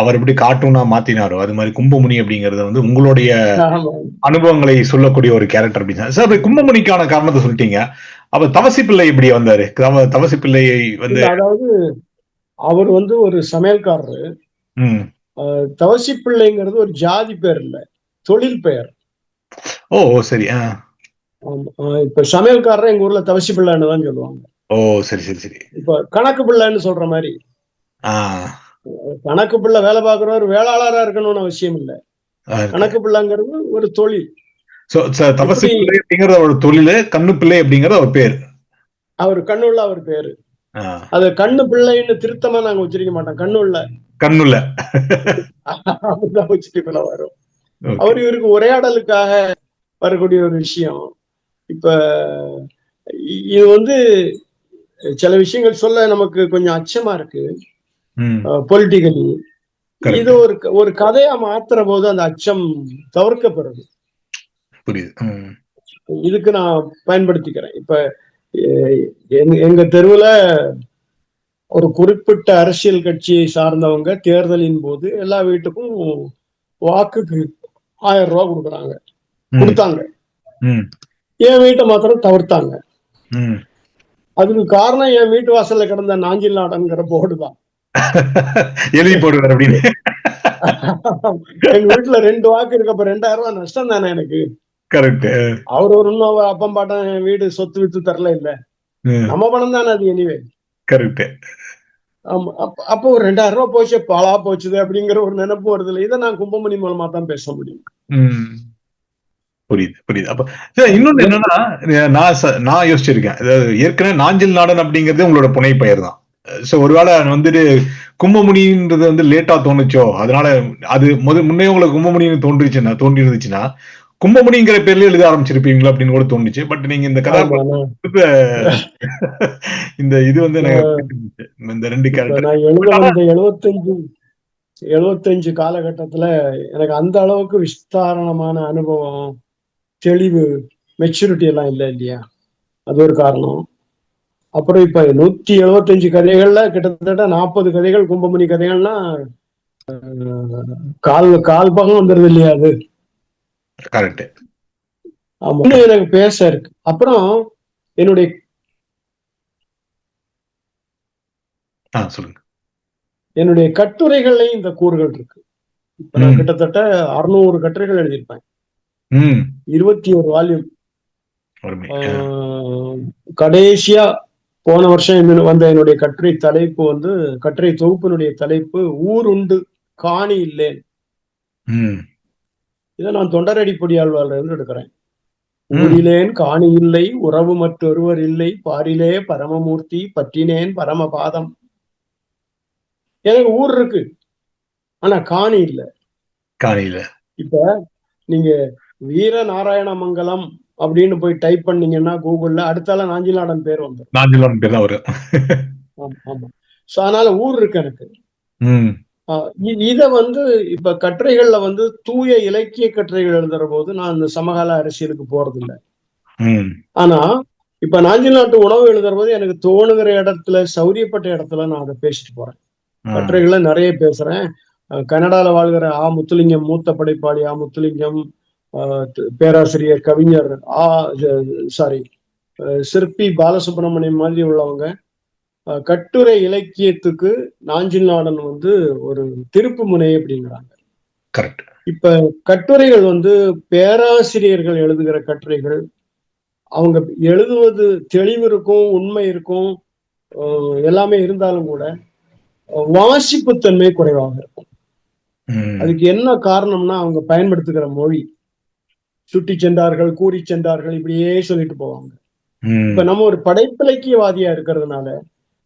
அவர் எப்படி கார்ட்டூனா மாத்தினாரோ அது மாதிரி கும்பமுனி அப்படிங்கறத வந்து உங்களுடைய ஆமா. அனுபவங்களை சொல்லக்கூடிய ஒரு கேரக்டர் அப்படின்னு சார். அப்படி கும்பமுனிக்கான காரணத்தை சொல்லிட்டீங்க. அப்ப தவசி பிள்ளை எப்படி வந்தாரு? தவசி பிள்ளையை வந்து இல்ல அதாவது அவர் வந்து ஒரு சமையல்காரரு. ம். தவசி பிள்ளைங்கிறது ஒரு ஜாதி பேர் இல்ல. தொழில் பெயர். ஓ சரி. ஆமா. இப்ப சமையல்காரரை எங்க ஊர்ல தவசி பிள்ளைன்னு தான் சொல்லுவாங்க. ஓ சரி சரி சரி. இப்ப கணக்கு பிள்ளைன்னு சொல்ற மாதிரி. ஆ. கணக்கு பிள்ளை வேலை பார்க்கிறவர் வேளாளரா இருக்கணும்னு அவசியம் இல்ல. இருக்கு. கணக்கு பிள்ளைங்கிறது ஒரு தொழில். தவசி இப்படி பிள்ளை அப்படிங்கறது ஒரு தொழில், கண்ணு பிள்ளை அப்படிங்கறது ஒரு பேர். அவர் கண்ணுள்ள அவர் பேரு. ஆ. அது கண்ணு பிள்ளைன்னு திருத்தமா நாங்க உச்சரிக்க மாட்டோம். கண்ணுள்ள கண்ணுல. அப்படிதான் உச்சரிப்புல வரும். ஓகே. அவர் இவருக்கு உரையாடலுக்காக வரக்கூடிய ஒரு விஷயம். இப்ப இது வந்து சில விஷயங்கள் சொல்ல நமக்கு கொஞ்சம் அச்சமா இருக்கு. ம். பொலிட்டிக்கலி. Correct. இது ஒரு கதையா மாத்துற போது அந்த அச்சம் தவிர்க்கப்படுது. புரியுது. ம். இதுக்கு நான் பயன்படுத்திக்கிறேன். இப்ப எங்க தெருவுல ஒரு குறிப்பிட்ட அரசியல் கட்சியை சார்ந்தவங்க தேர்தலின் போது எல்லா வீட்டுக்கும் வாக்குக்கு 1000 ரூபாய் கொடுக்குறாங்க. கொடுத்தாங்க. ம். என் வீட்டை மாத்திரம் தவிர்த்தாங்க. ம். அதுக்கு காரணம் என் வீட்டு வாசல்ல கிடந்த நாஞ்சில் நாடன்ங்கிற போர்டு தான். எழுதி போடுவார் அப்படின்னு. எங்க வீட்டுல 2 வாக்கு இருக்கு. அப்ப 2000 ரூபாய் நஷ்டம் தானே எனக்கு. கரெக்ட். அவர் ஒரு இன்னும் அப்பம் பாட்டம் என் வீடு சொத்து வித்து தரல இல்ல. நம்ம பணம் தானே அது எனிவே. கரெக்ட். ஆமா. அப்போ ஒரு 2000 ரூபாய் போச்சு, பாலா போச்சுது அப்படிங்கிற ஒரு நினைப்பு வருது இல்லை. இதை நான் கும்பமணி மூலமா தான் பேச முடியும். புரியுது புரியுது. அப்ப இன்னொன்னு என்னன்னா, நான் யோசிச்சிருக்கேன். அதாவது ஏற்கனவே நாஞ்சில் நாடன் அப்படிங்கறதே உங்களோட புனை பெயர் தான். சோ ஒருவேளை வந்துட்டு கும்பமுனின்றது வந்து லேட்டா தோணுச்சோ, அதனால அது முன்னே உங்களுக்கு கும்பமுனின்னு தோன்றி இருந்துச்சுன்னா கும்பமுனிங்கிற பேர்ல எழுத ஆரம்பிச்சிருப்பீங்களா அப்படின்னு கூட தோணுச்சு. பட் நீங்க இந்த கதை இந்த இது வந்து இந்த 2 கேரக்டர் நான் எழுத வந்த 75 காலகட்டத்துல எனக்கு அந்த அளவுக்கு விஸ்தாரணமான அனுபவம், தெளிவு, மெச்சூரிட்டி எல்லாம் இல்லை இல்லையா? அது ஒரு காரணம். அப்புறம் இப்ப 175 கதைகள்ல கிட்டத்தட்ட 40 கதைகள் கும்பமுனி கதைகள்னா கால் பகம் வந்துருது இல்லையா? அது கரெக்ட். ஆமா. எனக்கு பேச இருக்கு. அப்புறம் என்னுடைய சொல்லுங்க. என்னுடைய கட்டுரைகள்லையும் இந்த கூறுகள் இருக்கு. இப்ப நான் கிட்டத்தட்ட 600 கட்டுரைகள் எழுதியிருப்பேன். 21 வால்யூம். கடைசியா போன வருஷம் வந்த என்னுடைய கட்டுரை தலைப்பு வந்து, கட்டுரை தொகுப்பினுடைய தலைப்பு ஊர் உண்டு காணி இல்லேன். இதை நான் தொண்டரடி பொடியாழ்வார்ல இருந்து எடுக்கிறேன். ஊரிலேன் காணி இல்லை, உறவு மற்றொருவர் இல்லை, பாரிலே பரமமூர்த்தி பற்றினேன் பரமபாதம். எனக்கு ஊர் இருக்கு, ஆனா காணி இல்ல. இப்ப நீங்க வீர நாராயணமங்கலம் அப்படின்னு போய் டைப் பண்ணீங்கன்னா கூகுள்ல அடுத்தால நாஞ்சில் நாடன் பேர் வந்துடும். நாஞ்சில் நாடன் பேர் தான் வரும். ஆமா. சோ அதனால ஊர் இருக்கு எனக்கு. இத வந்து இப்ப கட்டுரைகள்ல வந்து தூய இலக்கிய கட்டுரைகள் எழுதுற போது நான் இந்த சமகால அரசியலுக்கு போறதில்லை. ஆனா இப்ப நாஞ்சில் நாட்டு உணவு எழுதுற போது எனக்கு தோணுகிற இடத்துல, சௌரியப்பட்ட இடத்துல நான் அதை பேசிட்டு போறேன். கட்டுரைகள்ல நிறைய பேசுறேன். கனடால வாழ்கிற முத்துலிங்கம், மூத்த படைப்பாளி முத்துலிங்கம், பேராசிரியர் கவிஞர் சாரி சிற்பி பாலசுப்ரமணியம் மாதிரி உள்ளவங்க கட்டுரை இலக்கியத்துக்கு நாஞ்சில் நாடன் வந்து ஒரு திருப்பு முனை அப்படிங்கிறாங்க. இப்ப கட்டுரைகள் வந்து பேராசிரியர்கள் எழுதுகிற கட்டுரைகள், அவங்க எழுதுவது தெளிவு இருக்கும், உண்மை இருக்கும், எல்லாமே இருந்தாலும் கூட வாசிப்பு தன்மை குறைவாக இருக்கும். அதுக்கு என்ன காரணம்னா அவங்க பயன்படுத்துகிற மொழி. சுட்டி சென்றார்கள், கூறி சென்றார்கள், இப்படியே சொல்லிட்டு போவாங்க. இப்ப நம்ம ஒரு படைப்பிலக்கியவாதியா இருக்கிறதுனால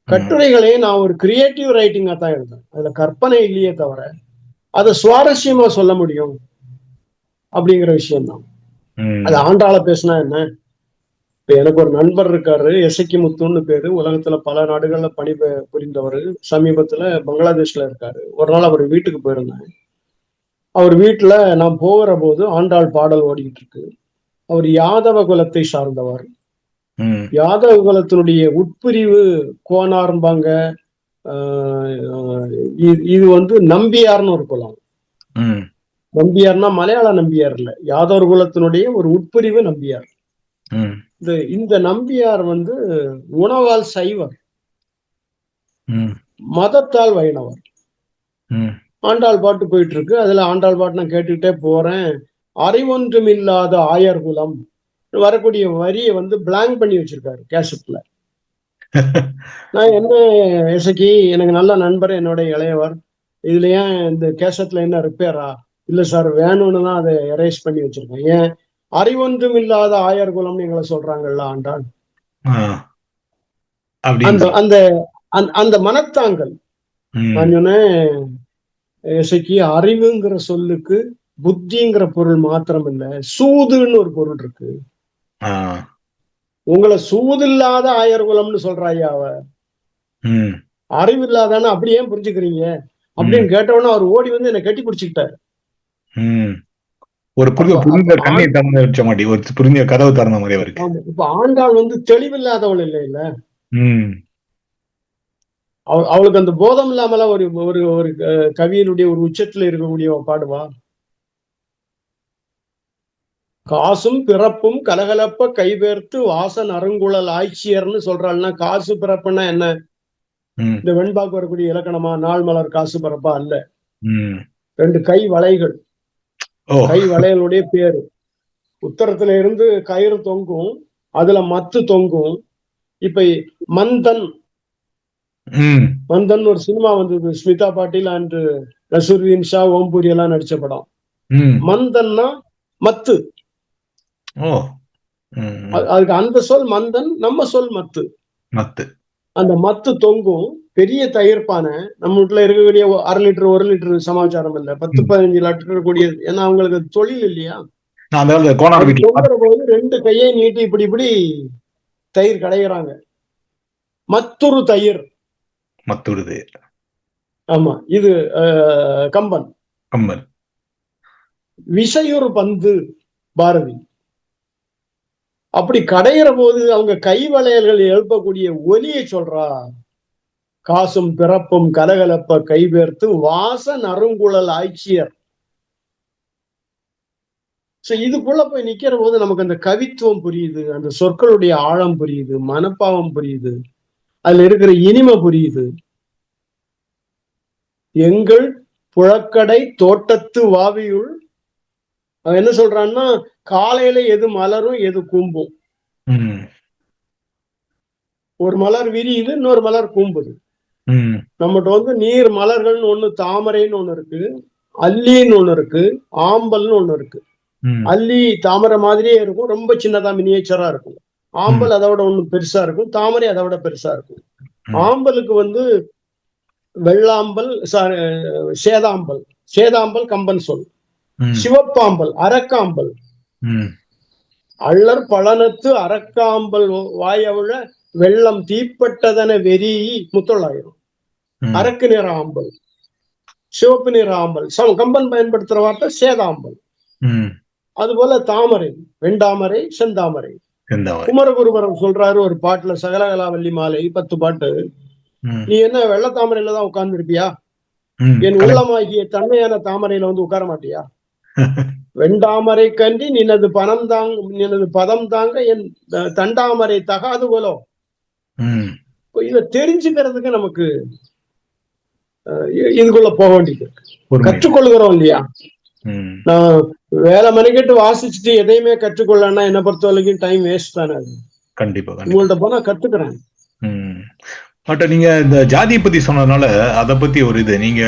கட்டுரைகளே நான் ஒரு கிரியேட்டிவ் ரைட்டிங்கா தான் எழுதுறேன். அதுல கற்பனை இல்லையே தவிர அதை சுவாரஸ்யமா சொல்ல முடியும் அப்படிங்கிற விஷயம்தான். அது ஆண்டாள பேசினா என்ன? இப்ப எனக்கு ஒரு நண்பர் இருக்காரு, எசக்கி முத்துன்னு பேரு, உலகத்துல பல நாடுகள்ல பணி புரிந்தவர். சமீபத்துல பங்களாதேஷ்ல இருக்காரு. ஒரு நாள் அவர் வீட்டுக்கு போயிருந்தேன். அவர் வீட்டுல நான் போகிற போது ஆண்டாள் பாடல் ஓடிக்கிட்டு இருக்கு. அவர் யாதவ குலத்தை சார்ந்தவர். யாதவ குலத்தினுடைய உட்பிரிவு கோனார்பாங்க. இது வந்து நம்பியார்னு ஒரு குலம். நம்பியார்னா மலையாள நம்பியார் இல்ல, யாதவர் குலத்தினுடைய ஒரு உட்பிரிவு நம்பியார். இந்த நம்பியார் வந்து உணவால் சைவர், மதத்தால் வைணவர். ஆண்டாள் பாட்டு போயிட்டு இருக்கு. அதுல ஆண்டாள் பாட்டு நான் கேட்டுக்கிட்டே போறேன். அறிவொன்றும் இல்லாத ஆயர் குலம் வரக்கூடிய வரியை வந்து பிளாங்க் பண்ணி வச்சிருக்காரு கேசட்ல. நான் என்ன இசைக்கு எனக்கு நல்ல நண்பர், என்னோட இளையவர், இதுல ஏன் இந்த கேசட்ல என்ன ரிப்பேரா? இல்ல சார், வேணும்னு தான் அதை எரேஸ் பண்ணி வச்சிருக்கேன். ஏன் அறிவொன்றும் இல்லாத ஆயர் குலம்னு எங்களை சொல்றாங்கல்ல ஆண்டாள். அந்த அந்த அந்த மனத்தாங்கல். நான் சொன்னேன் இசைக்கு, அறிவுங்கிற சொல்லுக்கு புத்திங்கிற பொருள் மாத்திரம் இல்ல, சூதுன்னு ஒரு பொருள் இருக்கு. உங்களை சூதில்லாத ஆயர் குலம்னு சொல்றாயா அவ, அறிவு இல்லாதானே அப்படி ஏன் புரிஞ்சுக்கிறீங்க அப்படின்னு கேட்டவொன்னு அவர் ஓடி வந்து என்னை கட்டி பிடிச்சுக்கிட்டாரு. ஒரு புரிஞ்ச கதவு திறந்த மாதிரி இருக்கு. இப்ப ஆண்டாள் வந்து தெளிவில்லாதவள் இல்ல, அவளுக்கு அந்த போதம் இல்லாமல ஒரு ஒரு ஒரு கவியினுடைய ஒரு உச்சத்துல இருக்கக்கூடிய பாடுவா. காசும் பிறப்பும் கலகலப்ப கைபேர்த்து வாசன் அருங்குழல் ஆய்ச்சியர்னு சொல்றாள்னா, காசு பிறப்புன்னா என்ன? இந்த வெண்பாக்கு வரக்கூடிய இலக்கணமா? நாள் மலர் காசு பிறப்பா? அல்ல. 2 கை வளைகள், கை வளையலுடைய பேரு. உத்தரத்துல இருந்து கயிறு தொங்கும், அதுல மத்து தொங்கும். இப்ப மந்தன் ஒரு சினிமா வந்தது, ஸ்மிதா பாட்டீல் அண்ட் நசருதீன் ஷா, ஓம்பூரி எல்லாம் நடிச்ச படம். மந்தன்னா மத்து. அதுக்கு அந்த சொல் மந்தன், நம்ம சொல் மத்து. அந்த மத்து தொங்கும், பெரிய தயிர்ப்பான நம்ம வீட்டுல இருக்கக்கூடிய 1/2 லிட்டர் 1 லிட்டர் சமாச்சாரம் இல்ல, 10-15 லிட்டர் கூடிய. ஏன்னா அவங்களுக்கு தொழில் இல்லையா. தொங்குற போது 2 கையை நீட்டி இப்படி இப்படி தயிர் கடையிறாங்க. மத்துரு தயிர். ஆமா, இது கம்பன். விசையுறு பந்து பாரதி. அப்படி கடையிற போது அவங்க கை வளையல்கள் எழுப்பக்கூடிய ஒலியை சொல்றா. காசும் பிறப்பும் கலகலப்ப கைபேர்த்து வாசன் அருங்குழல் ஆய்ச்சியர். இதுக்குள்ள போய் நிக்கிற போது நமக்கு அந்த கவித்துவம் புரியுது, அந்த சொற்களுடைய ஆழம் புரியுது, மனப்பாவம் புரியுது, அதுல இருக்கிற இனிமை புரியுது. எங்கள் புழக்கடை தோட்டத்து வாவியுள் என்ன சொல்றான்னா, காலையில எது மலரும் எது கூம்பும். ஒரு மலர் விரியுது, இன்னொரு மலர் கூம்புது. நம்மகிட்ட வந்து நீர் மலர்கள்னு ஒண்ணு, தாமரைன்னு ஒண்ணு இருக்கு, அல்லின்னு ஒண்ணு இருக்கு, ஆம்பல்னு ஒண்ணு இருக்கு. அல்லி தாமரை மாதிரியே இருக்கும், ரொம்ப சின்னதா மினியேச்சரா இருக்கும். ஆம்பல் அதோட ஒண்ணு பெருசா இருக்கும், தாமரை அதோட பெருசா இருக்கும். ஆம்பலுக்கு வந்து வெள்ளாம்பல், சேதாம்பல். சேதாம்பல் கம்பன் சொல். சிவப்பாம்பல் அரக்காம்பல். அள்ளர் பழனத்து அரக்காம்பல் வாயவுள வெள்ளம் தீப்பட்டதன வெறி முத்தொள்ளாயிரம். அரக்கு நிற ஆம்பல். சிவப்பு நிற ஆம்பல். கம்பன் பயன்படுத்துற வார்த்தை சேதாம்பல். ம். அதுபோல தாமரை, வெண்டாமரை, செந்தாமரை. செந்தாமரை. குமரகுருபரர் சொல்றாரு ஒரு பாட்டுல, சகலகலாவல்லி மாலை 10 பாட்டு. ம். நீ என்ன வெள்ள தாமரையில தான் உட்கார்ந்து இருப்பியா? ம். என் உள்ளமாகிய தன்மையான தாமரையில வந்து உட்கார மாட்டியா? வெண்டாமரை கண்டி நினது பதம் தாங்க என் தண்டாமரை தகாது போலோ. ம். இத தெரிஞ்சுக்கிறதுக்கு நமக்கு இதுக்குள்ள போக வேண்டியது. பொறுமை. கற்றுக்கொள்கிறோம் இல்லையா? ம். நான் வேலை மணிக்கிட்டு வாசிச்சுட்டு எதையுமே கற்றுக்கொள்ளனா என்ன பொறுத்த வரைக்கும் டைம் வேஸ்ட் தானே. அது கண்டிப்பா, கண்டிப்பா. உங்கள்ட்ட போனா கத்துக்கிறேன். ம். பட் நீங்க இந்த ஜாதியை பத்தி சொன்னதுனால அதை பத்தி ஒரு இது நீங்க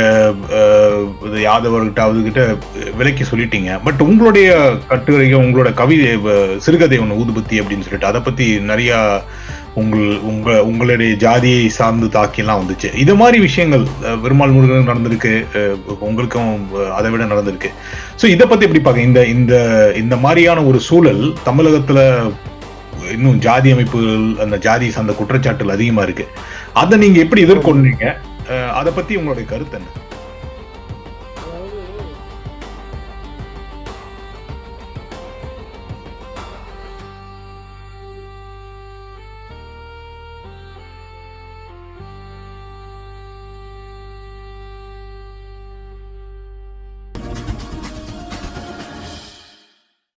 இது யாதவர்கிட்ட அவர்கிட்ட விலைக்கு சொல்லிட்டீங்க. பட் உங்களுடைய கட்டுரைகள், உங்களோட கவிதை, சிறுகதை ஒன்று ஊதுபத்தி அப்படின்னு சொல்லிட்டு அதை பத்தி நிறைய உங்களுடைய ஜாதியை சார்ந்து தாக்கிலாம் வந்துச்சு. இது மாதிரி விஷயங்கள் பெருமாள் முருகன் நடந்திருக்கு, உங்களுக்கும் அதை விட நடந்திருக்கு. ஸோ இதை பத்தி எப்படி பார்க்க, இந்த இந்த இந்த மாதிரியான ஒரு சூழல் தமிழகத்துல இன்னும் ஜாதி அமைப்புகள், அந்த ஜாதி சார்ந்த குற்றச்சாட்டுகள் அதிகமா இருக்கு. அதை நீங்க எப்படி எதிர்கொண்டீங்க? அதை பத்தி உங்களுடைய கருத்து என்ன?